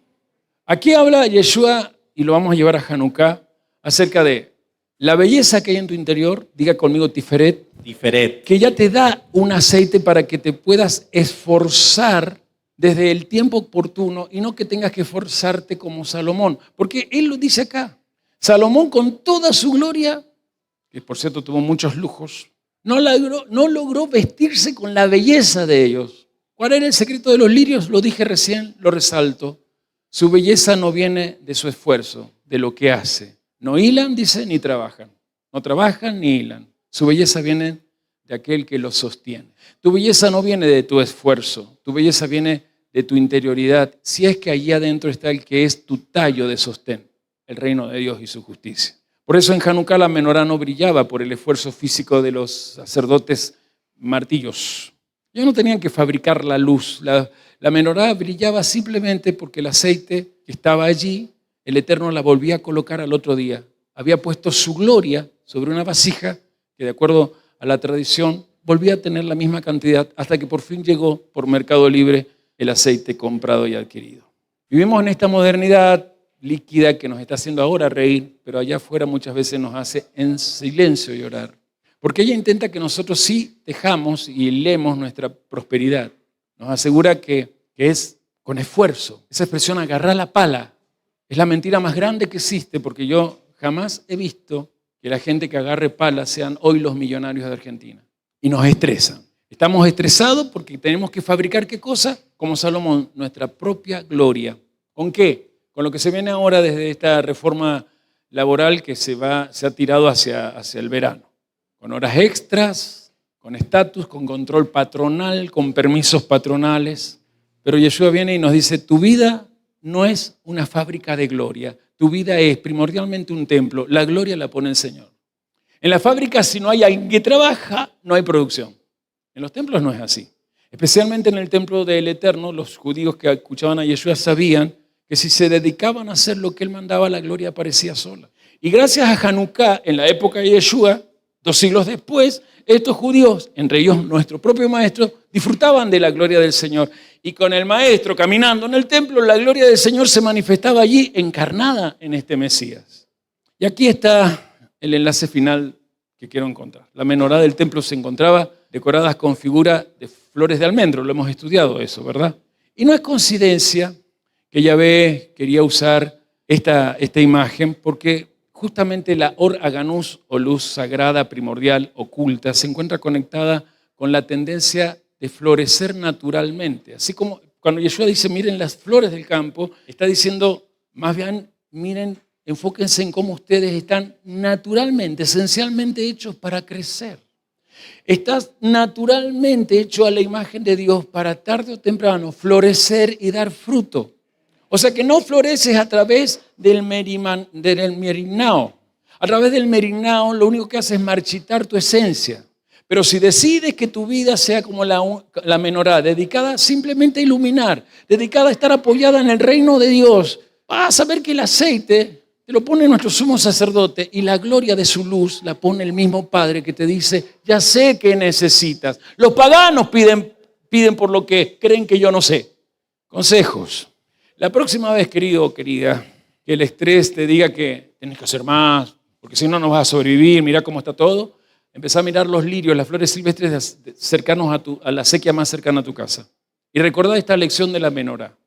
S1: Aquí habla Yeshua, y lo vamos a llevar a Hanukkah, acerca de la belleza que hay en tu interior. Diga conmigo Tiferet.
S4: Tiferet.
S1: Que ya te da un aceite para que te puedas esforzar desde el tiempo oportuno y no que tengas que esforzarte como Salomón. Porque él lo dice acá. Salomón, con toda su gloria, que por cierto tuvo muchos lujos, no logró vestirse con la belleza de ellos. ¿Cuál era el secreto de los lirios? Lo dije recién, lo resalto. Su belleza no viene de su esfuerzo, de lo que hace. No hilan, dice, ni trabajan. No trabajan ni hilan. Su belleza viene de aquel que los sostiene. Tu belleza no viene de tu esfuerzo. Tu belleza viene de tu interioridad. Si es que allí adentro está el que es tu tallo de sostén, el reino de Dios y su justicia. Por eso en Hanukkah la menorá no brillaba por el esfuerzo físico de los sacerdotes martillos. Ellos no tenían que fabricar la luz. La menorá brillaba simplemente porque el aceite que estaba allí, el Eterno la volvía a colocar al otro día. Había puesto su gloria sobre una vasija que, de acuerdo a la tradición, volvía a tener la misma cantidad hasta que por fin llegó por Mercado Libre el aceite comprado y adquirido. Vivimos en esta modernidad líquida que nos está haciendo ahora reír, pero allá afuera muchas veces nos hace en silencio llorar. Porque ella intenta que nosotros sí dejamos y leemos nuestra prosperidad. Nos asegura que es con esfuerzo. Esa expresión agarrar la pala es la mentira más grande que existe, porque yo jamás he visto que la gente que agarre pala sean hoy los millonarios de Argentina. Y nos estresan. Estamos estresados porque tenemos que fabricar ¿qué cosa? Como Salomón, nuestra propia gloria. ¿Con qué? Con lo que se viene ahora desde esta reforma laboral que se ha tirado hacia el verano. Con horas extras, con estatus, con control patronal, con permisos patronales. Pero Yeshua viene y nos dice, tu vida no es una fábrica de gloria. Tu vida es primordialmente un templo. La gloria la pone el Señor. En la fábrica, si no hay alguien que trabaja, no hay producción. En los templos no es así. Especialmente en el templo del Eterno, los judíos que escuchaban a Yeshua sabían que si se dedicaban a hacer lo que él mandaba, la gloria aparecía sola. Y gracias a Hanukkah, en la época de Yeshua, 2 siglos después, estos judíos, entre ellos nuestro propio maestro, disfrutaban de la gloria del Señor. Y con el maestro caminando en el templo, la gloria del Señor se manifestaba allí, encarnada en este Mesías. Y aquí está el enlace final que quiero encontrar. La menorá del templo se encontraba decorada con figuras de flores de almendro. Lo hemos estudiado eso, ¿verdad? Y no es coincidencia que Yahvé quería usar esta imagen porque justamente la Or Haganús o luz sagrada, primordial, oculta, se encuentra conectada con la tendencia de florecer naturalmente. Así como cuando Yeshua dice, miren las flores del campo, está diciendo, más bien, miren, enfóquense en cómo ustedes están naturalmente, esencialmente hechos para crecer. Estás naturalmente hecho a la imagen de Dios para tarde o temprano florecer y dar fruto. O sea que no floreces a través del merinao. A través del merinao lo único que hace es marchitar tu esencia. Pero si decides que tu vida sea como la menorá, dedicada simplemente a iluminar, dedicada a estar apoyada en el reino de Dios, vas a ver que el aceite te lo pone nuestro sumo sacerdote y la gloria de su luz la pone el mismo Padre que te dice, ya sé qué necesitas. Los paganos piden por lo que creen que yo no sé. Consejos. La próxima vez, querido o querida, que el estrés te diga que tienes que hacer más, porque si no, no vas a sobrevivir, mira cómo está todo, empezá a mirar los lirios, las flores silvestres cercanos a la sequía más cercana a tu casa. Y recordá esta lección de la menorá.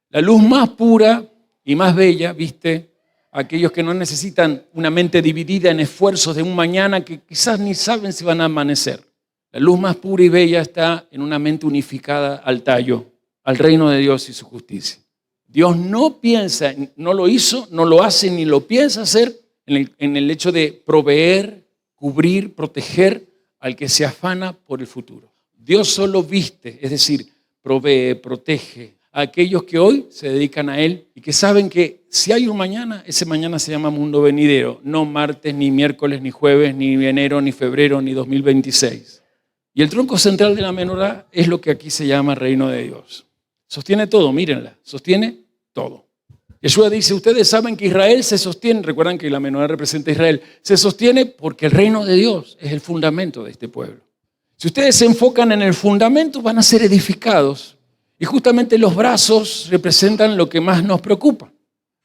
S1: La luz más pura y más bella, viste, aquellos que no necesitan una mente dividida en esfuerzos de un mañana que quizás ni saben si van a amanecer. La luz más pura y bella está en una mente unificada al tallo, al reino de Dios y su justicia. Dios no piensa, no lo hizo, no lo hace ni lo piensa hacer en el hecho de proveer, cubrir, proteger al que se afana por el futuro. Dios solo viste, es decir, provee, protege a aquellos que hoy se dedican a Él y que saben que si hay un mañana, ese mañana se llama mundo venidero, no martes, ni miércoles, ni jueves, ni enero, ni febrero, ni 2026. Y el tronco central de la menorá es lo que aquí se llama reino de Dios. Sostiene todo, mírenla, sostiene todo. Yeshua dice, ustedes saben que Israel se sostiene, recuerdan que la menorá representa a Israel, se sostiene porque el reino de Dios es el fundamento de este pueblo. Si ustedes se enfocan en el fundamento, van a ser edificados. Y justamente los brazos representan lo que más nos preocupa.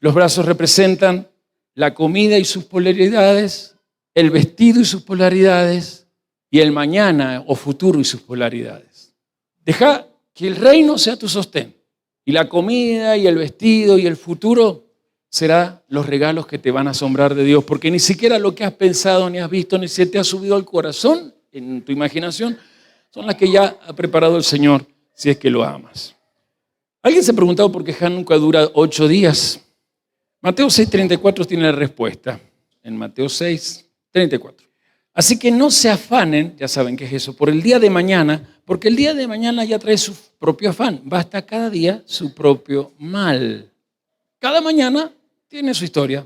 S1: Los brazos representan la comida y sus polaridades, el vestido y sus polaridades, y el mañana o futuro y sus polaridades. Deja que el reino sea tu sostén. Y la comida y el vestido y el futuro será los regalos que te van a asombrar de Dios. Porque ni siquiera lo que has pensado, ni has visto, ni se te ha subido al corazón, en tu imaginación, son las que ya ha preparado el Señor, si es que lo amas. ¿Alguien se ha preguntado por qué Hanukkah dura 8 días? Mateo 6:34 tiene la respuesta. En Mateo 6:34. Así que no se afanen, ya saben qué es eso, por el día de mañana, porque el día de mañana ya trae su propio afán. Basta cada día su propio mal. Cada mañana tiene su historia.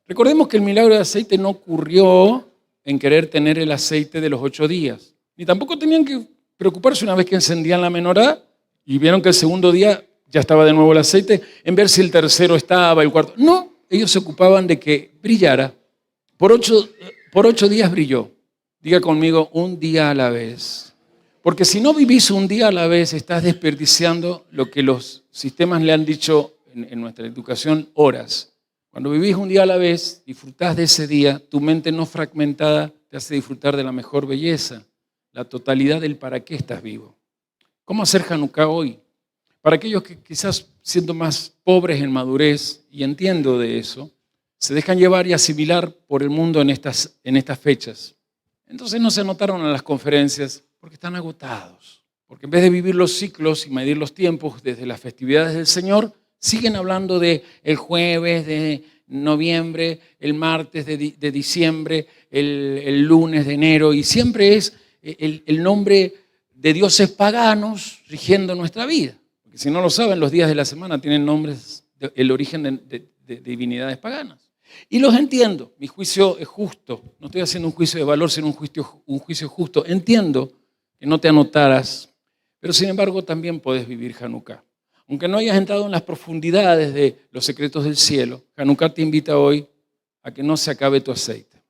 S1: Recordemos que el milagro de aceite no ocurrió en querer tener el aceite de los 8 días. Ni tampoco tenían que preocuparse una vez que encendían la menorá y vieron que el segundo día ya estaba de nuevo el aceite, en ver si el tercero estaba, el cuarto. No, ellos se ocupaban de que brillara. Por 8 días brilló. Diga conmigo, un día a la vez. Porque si no vivís un día a la vez, estás desperdiciando lo que los sistemas le han dicho en nuestra educación, horas. Cuando vivís un día a la vez, disfrutás de ese día, tu mente no fragmentada te hace disfrutar de la mejor belleza, la totalidad del para qué estás vivo. ¿Cómo hacer Hanukkah hoy? Para aquellos que quizás siendo más pobres en madurez, y entiendo de eso, se dejan llevar y asimilar por el mundo en estas fechas. Entonces no se anotaron a las conferencias porque están agotados. Porque en vez de vivir los ciclos y medir los tiempos desde las festividades del Señor, siguen hablando de el jueves de noviembre, el martes de diciembre, el lunes de enero, y siempre es el nombre de dioses paganos rigiendo nuestra vida. Porque si no lo saben, los días de la semana tienen nombres, el origen de divinidades paganas. Y los entiendo, mi juicio es justo, no estoy haciendo un juicio de valor, sino un juicio justo. Entiendo que no te anotaras, pero sin embargo también puedes vivir Hanukkah. Aunque no hayas entrado en las profundidades de los secretos del cielo, Hanukkah te invita hoy a que no se acabe tu aceite.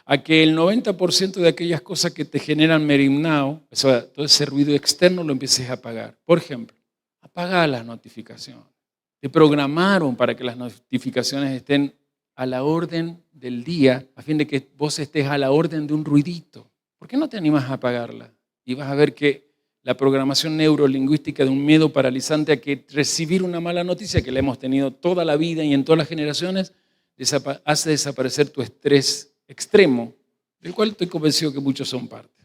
S1: A que el 90% de aquellas cosas que te generan merimnao, o sea, todo ese ruido externo, lo empieces a apagar. Por ejemplo, apaga las notificaciones. Te programaron para que las notificaciones estén a la orden del día, a fin de que vos estés a la orden de un ruidito. ¿Por qué no te animas a apagarla? Y vas a ver que la programación neurolingüística de un miedo paralizante a que recibir una mala noticia, que la hemos tenido toda la vida y en todas las generaciones, hace desaparecer tu estrés extremo, del cual estoy convencido que muchos son parte.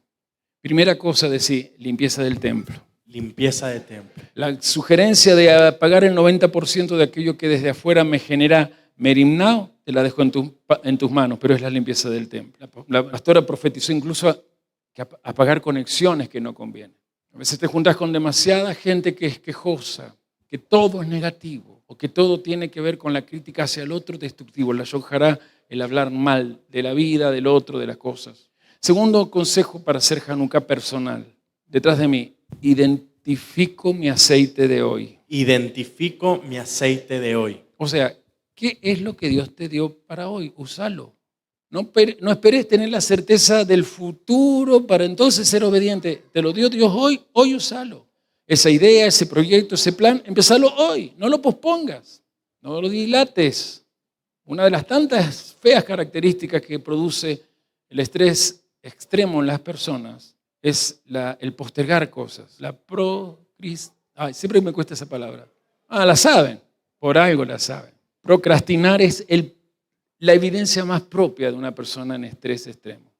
S1: Primera cosa, decir, limpieza del templo.
S4: Limpieza de templo.
S1: La sugerencia de apagar el 90% de aquello que desde afuera me genera merimnao, te la dejo en tus manos, pero es la limpieza del templo. La pastora profetizó incluso que apagar conexiones que no convienen. A veces te juntas con demasiada gente que es quejosa, que todo es negativo, o que todo tiene que ver con la crítica hacia el otro destructivo, la yojará, el hablar mal de la vida, del otro, de las cosas. Segundo consejo para hacer Hanukkah personal. Detrás de mí, identifico mi aceite de hoy.
S4: Identifico mi aceite de hoy.
S1: O sea, ¿qué es lo que Dios te dio para hoy? Úsalo. No esperes tener la certeza del futuro para entonces ser obediente. Te lo dio Dios hoy úsalo. Esa idea, ese proyecto, ese plan, empezalo hoy. No lo pospongas, no lo dilates. Una de las tantas feas características que produce el estrés extremo en las personas es el postergar cosas. Siempre me cuesta esa palabra. La saben, por algo la saben. Procrastinar es la evidencia más propia de una persona en estrés extremo.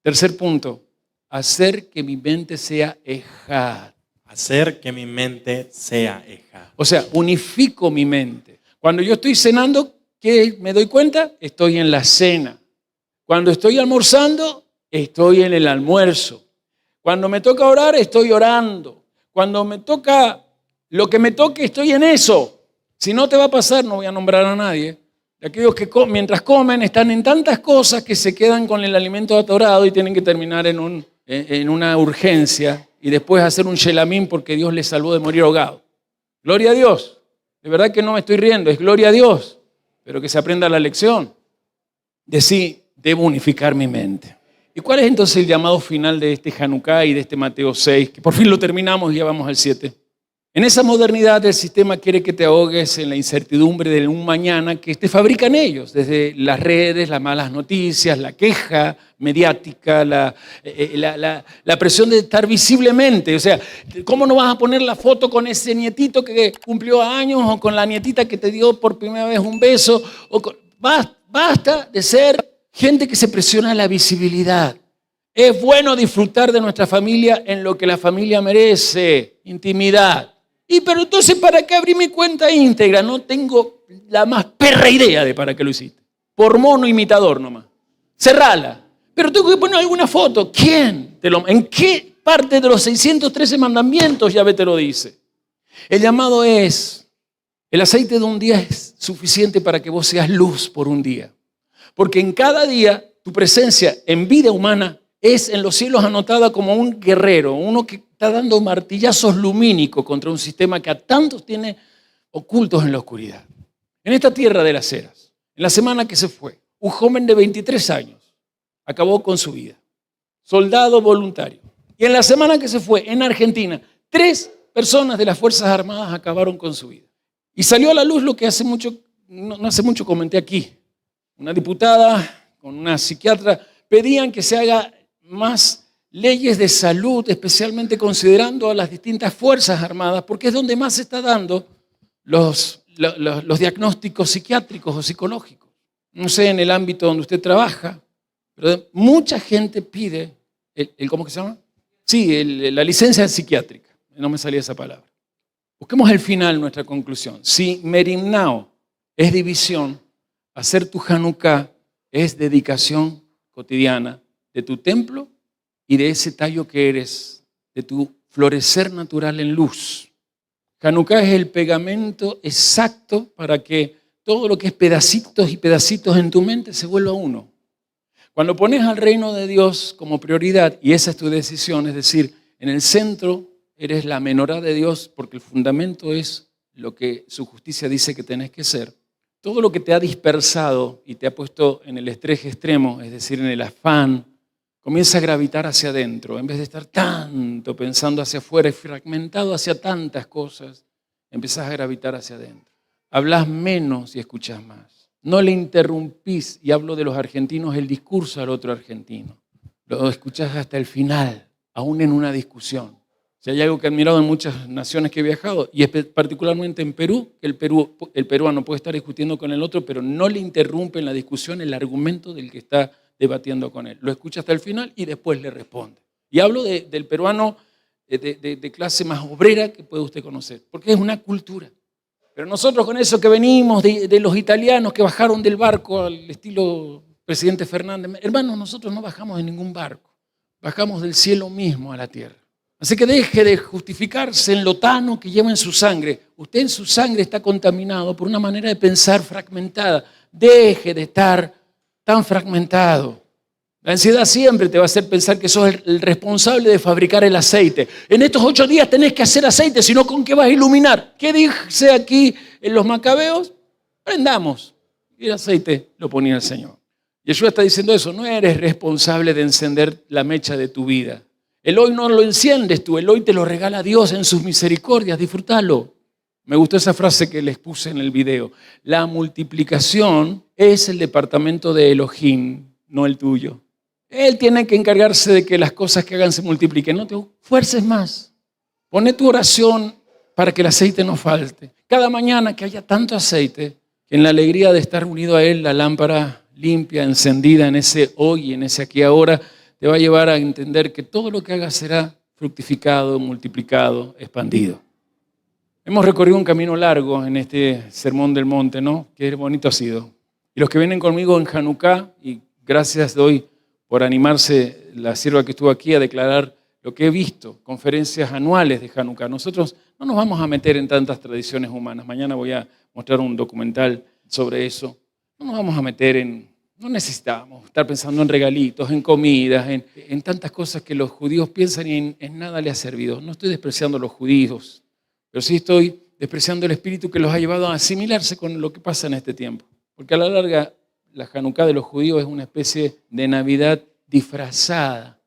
S1: Tercer punto, hacer que mi mente sea ejad.
S4: Hacer que mi mente sea ejad.
S1: O sea, unifico mi mente. Cuando yo estoy cenando, ¿qué me doy cuenta? Estoy en la cena. Cuando estoy almorzando, estoy en el almuerzo. Cuando me toca orar, estoy orando. Cuando me toca lo que me toque, estoy en eso. Si no te va a pasar, no voy a nombrar a nadie, de aquellos que mientras comen están en tantas cosas que se quedan con el alimento atorado y tienen que terminar en una urgencia y después hacer un shelamín porque Dios les salvó de morir ahogado. Gloria a Dios. De verdad que no me estoy riendo, es gloria a Dios. Pero que se aprenda la lección. Decir, debo unificar mi mente. ¿Y cuál es entonces el llamado final de este Hanukkah y de este Mateo 6? Que por fin lo terminamos y ya vamos al 7. En esa modernidad el sistema quiere que te ahogues en la incertidumbre de un mañana que te fabrican ellos, desde las redes, las malas noticias, la queja mediática, la presión de estar visiblemente. O sea, ¿cómo no vas a poner la foto con ese nietito que cumplió años o con la nietita que te dio por primera vez un beso? Basta de ser gente que se presiona la visibilidad. Es bueno disfrutar de nuestra familia en lo que la familia merece, intimidad. Pero entonces, ¿para qué abrí mi cuenta íntegra? No tengo la más perra idea de para qué lo hiciste. Por mono imitador nomás. Cerrala. Pero tengo que poner alguna foto. ¿Quién? ¿En qué parte de los 613 mandamientos Yahvé te lo dice? El llamado es, el aceite de un día es suficiente para que vos seas luz por un día. Porque en cada día tu presencia en vida humana es en los cielos anotada como un guerrero, uno que está dando martillazos lumínicos contra un sistema que a tantos tiene ocultos en la oscuridad. En esta tierra de las eras, en la semana que se fue, un joven de 23 años acabó con su vida, soldado voluntario. Y en la semana que se fue, en Argentina, 3 personas de las Fuerzas Armadas acabaron con su vida. Y salió a la luz lo que no hace mucho comenté aquí. Una diputada con una psiquiatra pedían que se haga más leyes de salud, especialmente considerando a las distintas Fuerzas Armadas, porque es donde más se está dando los diagnósticos psiquiátricos o psicológicos. No sé en el ámbito donde usted trabaja, pero mucha gente pide, ¿cómo que se llama? Sí, la licencia psiquiátrica. No me salía esa palabra. Busquemos el final, nuestra conclusión. Si Merimnao es división, hacer tu Hanukkah es dedicación cotidiana de tu templo y de ese tallo que eres, de tu florecer natural en luz. Hanukkah es el pegamento exacto para que todo lo que es pedacitos y pedacitos en tu mente se vuelva uno. Cuando pones al reino de Dios como prioridad, y esa es tu decisión, es decir, en el centro eres la menorá de Dios porque el fundamento es lo que su justicia dice que tenés que ser. Todo lo que te ha dispersado y te ha puesto en el estrés extremo, es decir, en el afán, comienza a gravitar hacia adentro. En vez de estar tanto pensando hacia afuera y fragmentado hacia tantas cosas, empiezas a gravitar hacia adentro. Hablas menos y escuchas más. No le interrumpís, y hablo de los argentinos, el discurso al otro argentino. Lo escuchás hasta el final, aún en una discusión. Si hay algo que he admirado en muchas naciones que he viajado, y particularmente en Perú, que el peruano puede estar discutiendo con el otro, pero no le interrumpe en la discusión el argumento del que está debatiendo con él. Lo escucha hasta el final y después le responde. Y hablo del peruano de clase más obrera que puede usted conocer, porque es una cultura. Pero nosotros con eso que venimos de los italianos que bajaron del barco al estilo presidente Fernández, hermanos, nosotros no bajamos de ningún barco, bajamos del cielo mismo a la tierra. Así que deje de justificarse en lo tano que lleva en su sangre. Usted en su sangre está contaminado por una manera de pensar fragmentada. Deje de estar tan fragmentado. La ansiedad siempre te va a hacer pensar que sos el responsable de fabricar el aceite. En estos 8 días tenés que hacer aceite, si no, ¿con qué vas a iluminar? ¿Qué dice aquí en los Macabeos? Prendamos. Y el aceite lo ponía el Señor. Yeshua está diciendo eso, no eres responsable de encender la mecha de tu vida. El hoy no lo enciendes tú, el hoy te lo regala Dios en sus misericordias, disfrútalo. Me gustó esa frase que les puse en el video. La multiplicación es el departamento de Elohim, no el tuyo. Él tiene que encargarse de que las cosas que hagan se multipliquen. No te fuerces más. Pone tu oración para que el aceite no falte. Cada mañana que haya tanto aceite, que en la alegría de estar unido a Él, la lámpara limpia, encendida en ese hoy, en ese aquí ahora, te va a llevar a entender que todo lo que hagas será fructificado, multiplicado, expandido. Hemos recorrido un camino largo en este Sermón del Monte, ¿no? Qué bonito ha sido. Y los que vienen conmigo en Hanukkah, y gracias doy por animarse la sierva que estuvo aquí a declarar lo que he visto, conferencias anuales de Hanukkah. Nosotros no nos vamos a meter en tantas tradiciones humanas. Mañana voy a mostrar un documental sobre eso. No nos vamos a meter no necesitamos estar pensando en regalitos, en comidas, en tantas cosas que los judíos piensan y en nada les ha servido. No estoy despreciando a los judíos, pero sí estoy despreciando el espíritu que los ha llevado a asimilarse con lo que pasa en este tiempo. Porque a la larga, la Hanukkah de los judíos es una especie de Navidad disfrazada.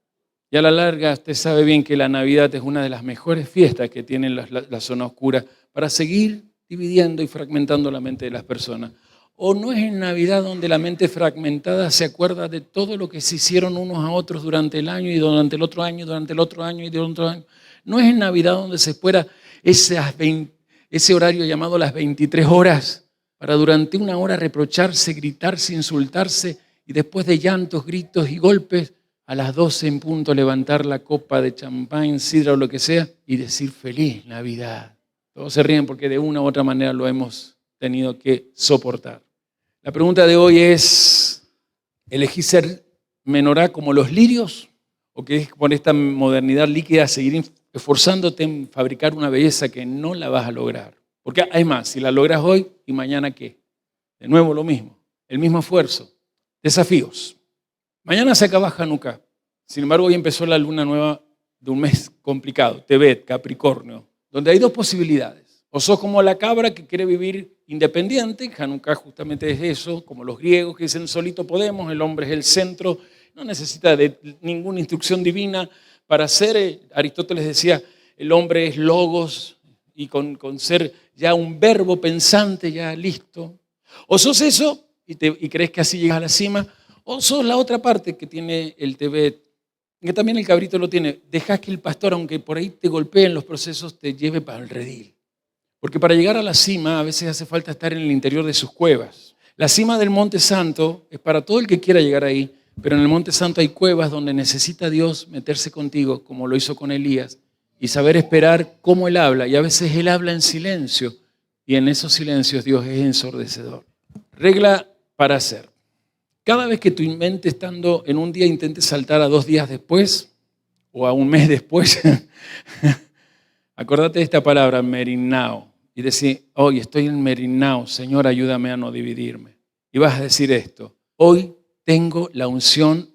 S1: Y a la larga, usted sabe bien que la Navidad es una de las mejores fiestas que tiene la zona oscura para seguir dividiendo y fragmentando la mente de las personas. ¿O no es en Navidad donde la mente fragmentada se acuerda de todo lo que se hicieron unos a otros durante el año y durante el otro año, durante el otro año y durante el otro año? ¿No es en Navidad donde se espera ese horario llamado las 23 horas para durante 1 hora reprocharse, gritarse, insultarse y después de llantos, gritos y golpes a las 12 en punto levantar la copa de champán, sidra o lo que sea y decir feliz Navidad? Todos se ríen porque de una u otra manera lo hemos tenido que soportar. La pregunta de hoy es, ¿elegí ser menorá como los lirios? ¿O querés por esta modernidad líquida seguir esforzándote en fabricar una belleza que no la vas a lograr? Porque hay más, si la logras hoy y mañana ¿qué? De nuevo lo mismo, el mismo esfuerzo. Desafíos. Mañana se acaba Hanukkah. Sin embargo, hoy empezó la luna nueva de un mes complicado, Tebet, Capricornio, donde hay dos posibilidades. O sos como la cabra que quiere vivir independiente, Hanukkah justamente es eso, como los griegos que dicen solito podemos, el hombre es el centro, no necesita de ninguna instrucción divina para ser. Aristóteles decía, el hombre es logos y con ser ya un verbo pensante, ya listo. O sos eso y crees que así llegas a la cima, o sos la otra parte que tiene el Tebet, que también el cabrito lo tiene. Dejás que el pastor, aunque por ahí te golpee en los procesos, te lleve para el redil. Porque para llegar a la cima a veces hace falta estar en el interior de sus cuevas. La cima del Monte Santo es para todo el que quiera llegar ahí, pero en el Monte Santo hay cuevas donde necesita Dios meterse contigo, como lo hizo con Elías, y saber esperar cómo Él habla. Y a veces Él habla en silencio, y en esos silencios Dios es ensordecedor. Regla para hacer. Cada vez que tu mente estando en un día intentes saltar a 2 días después, o a un mes después, acordate de esta palabra, merinao, y decir, hoy estoy en merinao, Señor, ayúdame a no dividirme. Y vas a decir esto, hoy tengo la unción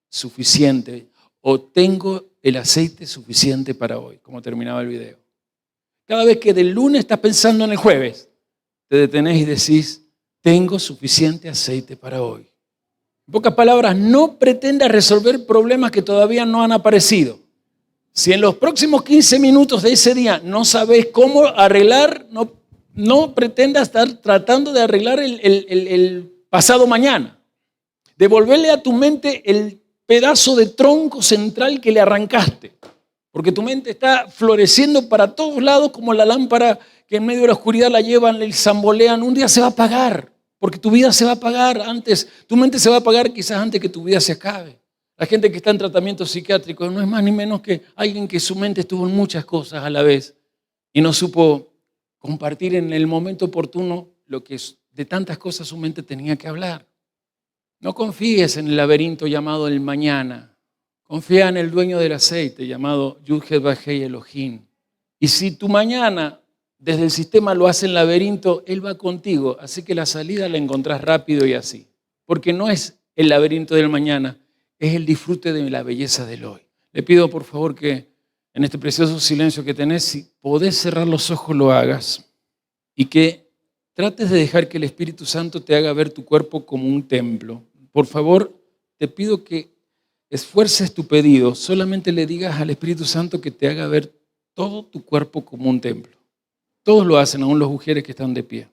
S1: suficiente o tengo el aceite suficiente para hoy, como terminaba el video. Cada vez que del lunes estás pensando en el jueves, te detenés y decís, tengo suficiente aceite para hoy. En pocas palabras, no pretendas resolver problemas que todavía no han aparecido. Si en los próximos 15 minutos de ese día no sabes cómo arreglar, no pretendas estar tratando de arreglar el pasado mañana. Devolverle a tu mente el pedazo de tronco central que le arrancaste. Porque tu mente está floreciendo para todos lados como la lámpara que en medio de la oscuridad la llevan, le zambolean. Un día se va a apagar, porque tu vida se va a apagar antes. Tu mente se va a apagar quizás antes que tu vida se acabe. La gente que está en tratamiento psiquiátrico no es más ni menos que alguien que su mente estuvo en muchas cosas a la vez y no supo compartir en el momento oportuno lo que de tantas cosas su mente tenía que hablar. No confíes en el laberinto llamado el mañana. Confía en el dueño del aceite llamado Yud-Heh-Vah-Heh Elohim. Y si tu mañana desde el sistema lo hace en laberinto, Él va contigo. Así que la salida la encontrás rápido y así. Porque no es el laberinto del mañana, es el disfrute de la belleza del hoy. Le pido por favor que en este precioso silencio que tenés, si podés cerrar los ojos, lo hagas. Y que trates de dejar que el Espíritu Santo te haga ver tu cuerpo como un templo. Por favor, te pido que esfuerces tu pedido. Solamente le digas al Espíritu Santo que te haga ver todo tu cuerpo como un templo. Todos lo hacen, aún los mujeres que están de pie.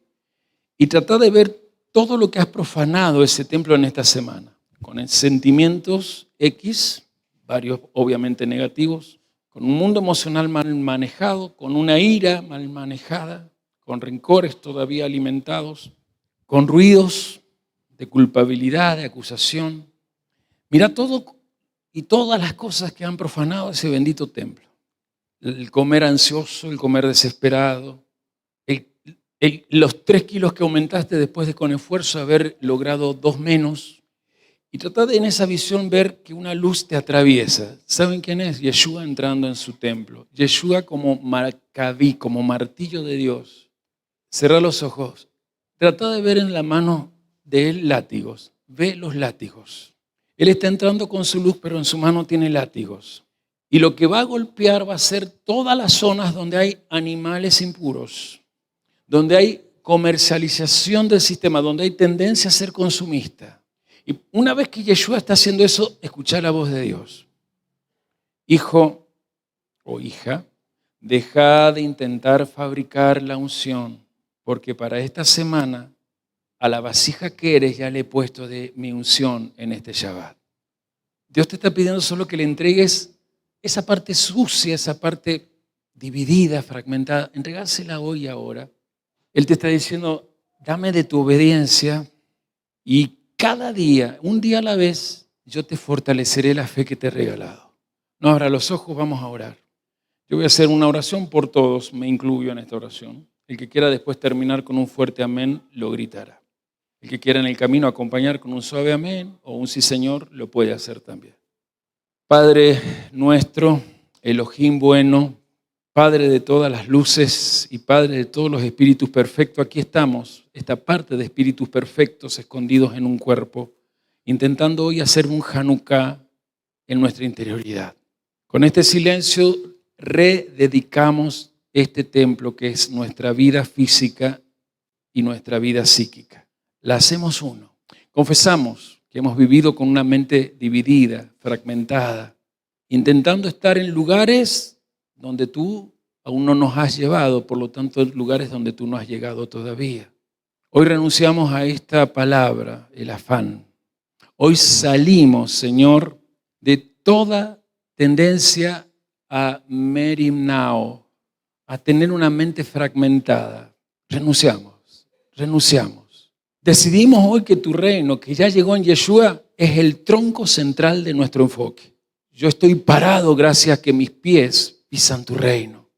S1: Y trata de ver todo lo que has profanado ese templo en esta semana. Con sentimientos X, varios obviamente negativos, con un mundo emocional mal manejado, con una ira mal manejada, con rencores todavía alimentados, con ruidos de culpabilidad, de acusación. Mira todo y todas las cosas que han profanado ese bendito templo. El comer ansioso, el comer desesperado, los 3 kilos que aumentaste después de con esfuerzo haber logrado 2 menos. Y trata de en esa visión ver que una luz te atraviesa. ¿Saben quién es? Yeshua entrando en su templo. Yeshua como Macabí, como martillo de Dios. Cerra los ojos. Trata de ver en la mano de él látigos. Ve los látigos. Él está entrando con su luz, pero en su mano tiene látigos. Y lo que va a golpear va a ser todas las zonas donde hay animales impuros, donde hay comercialización del sistema, donde hay tendencia a ser consumista. Y una vez que Yeshua está haciendo eso, escucha la voz de Dios. Hijo o hija, deja de intentar fabricar la unción, porque para esta semana a la vasija que eres ya le he puesto de mi unción en este Shabbat. Dios te está pidiendo solo que le entregues esa parte sucia, esa parte dividida, fragmentada, entregársela hoy y ahora. Él te está diciendo, dame de tu obediencia y cada día, un día a la vez, yo te fortaleceré la fe que te he regalado. No abra los ojos, vamos a orar. Yo voy a hacer una oración por todos, me incluyo en esta oración. El que quiera después terminar con un fuerte amén, lo gritará. El que quiera en el camino acompañar con un suave amén o un sí señor, lo puede hacer también. Padre nuestro, Elohim bueno, Padre de todas las luces y Padre de todos los espíritus perfectos, aquí estamos, esta parte de espíritus perfectos escondidos en un cuerpo intentando hoy hacer un Hanukkah en nuestra interioridad. Con este silencio rededicamos este templo que es nuestra vida física y nuestra vida psíquica. La hacemos uno. Confesamos que hemos vivido con una mente dividida, fragmentada, intentando estar en lugares donde tú aún no nos has llevado, por lo tanto en lugares donde tú no has llegado todavía. Hoy renunciamos a esta palabra, el afán. Hoy salimos, Señor, de toda tendencia a merimnao, a tener una mente fragmentada. Renunciamos. Decidimos hoy que tu reino, que ya llegó en Yeshua, es el tronco central de nuestro enfoque. Yo estoy parado gracias a que mis pies pisan tu reino.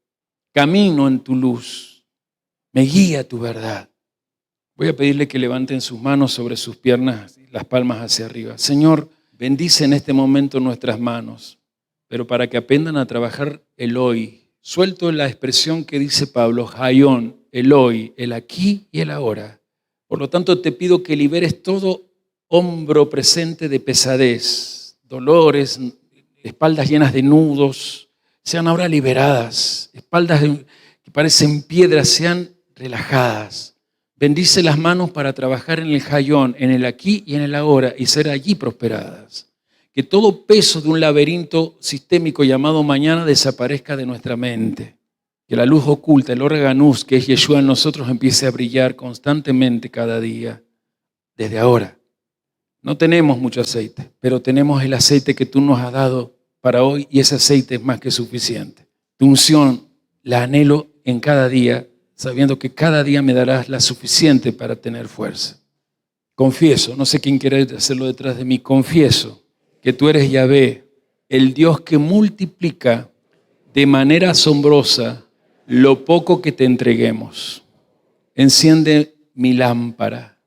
S1: Camino en tu luz. Me guía tu verdad. Voy a pedirle que levanten sus manos sobre sus piernas y las palmas hacia arriba. Señor, bendice en este momento nuestras manos, pero para que aprendan a trabajar el hoy. Suelto la expresión que dice Pablo, Hayón, el hoy, el aquí y el ahora. Por lo tanto, te pido que liberes todo hombro presente de pesadez, dolores, espaldas llenas de nudos, sean ahora liberadas, espaldas que parecen piedras, sean relajadas. Bendice las manos para trabajar en el Hayón, en el aquí y en el ahora y ser allí prosperadas. Que todo peso de un laberinto sistémico llamado mañana desaparezca de nuestra mente. Que la luz oculta, el organús que es Yeshua en nosotros empiece a brillar constantemente cada día, desde ahora. No tenemos mucho aceite, pero tenemos el aceite que tú nos has dado para hoy y ese aceite es más que suficiente. Tu unción la anhelo en cada día, sabiendo que cada día me darás la suficiente para tener fuerza. Confieso, no sé quién quiere hacerlo detrás de mí, confieso que tú eres Yahvé, el Dios que multiplica de manera asombrosa lo poco que te entreguemos. Enciende mi lámpara.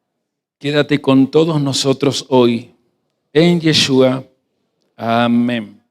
S1: Quédate con todos nosotros hoy. En Yeshua. Amén.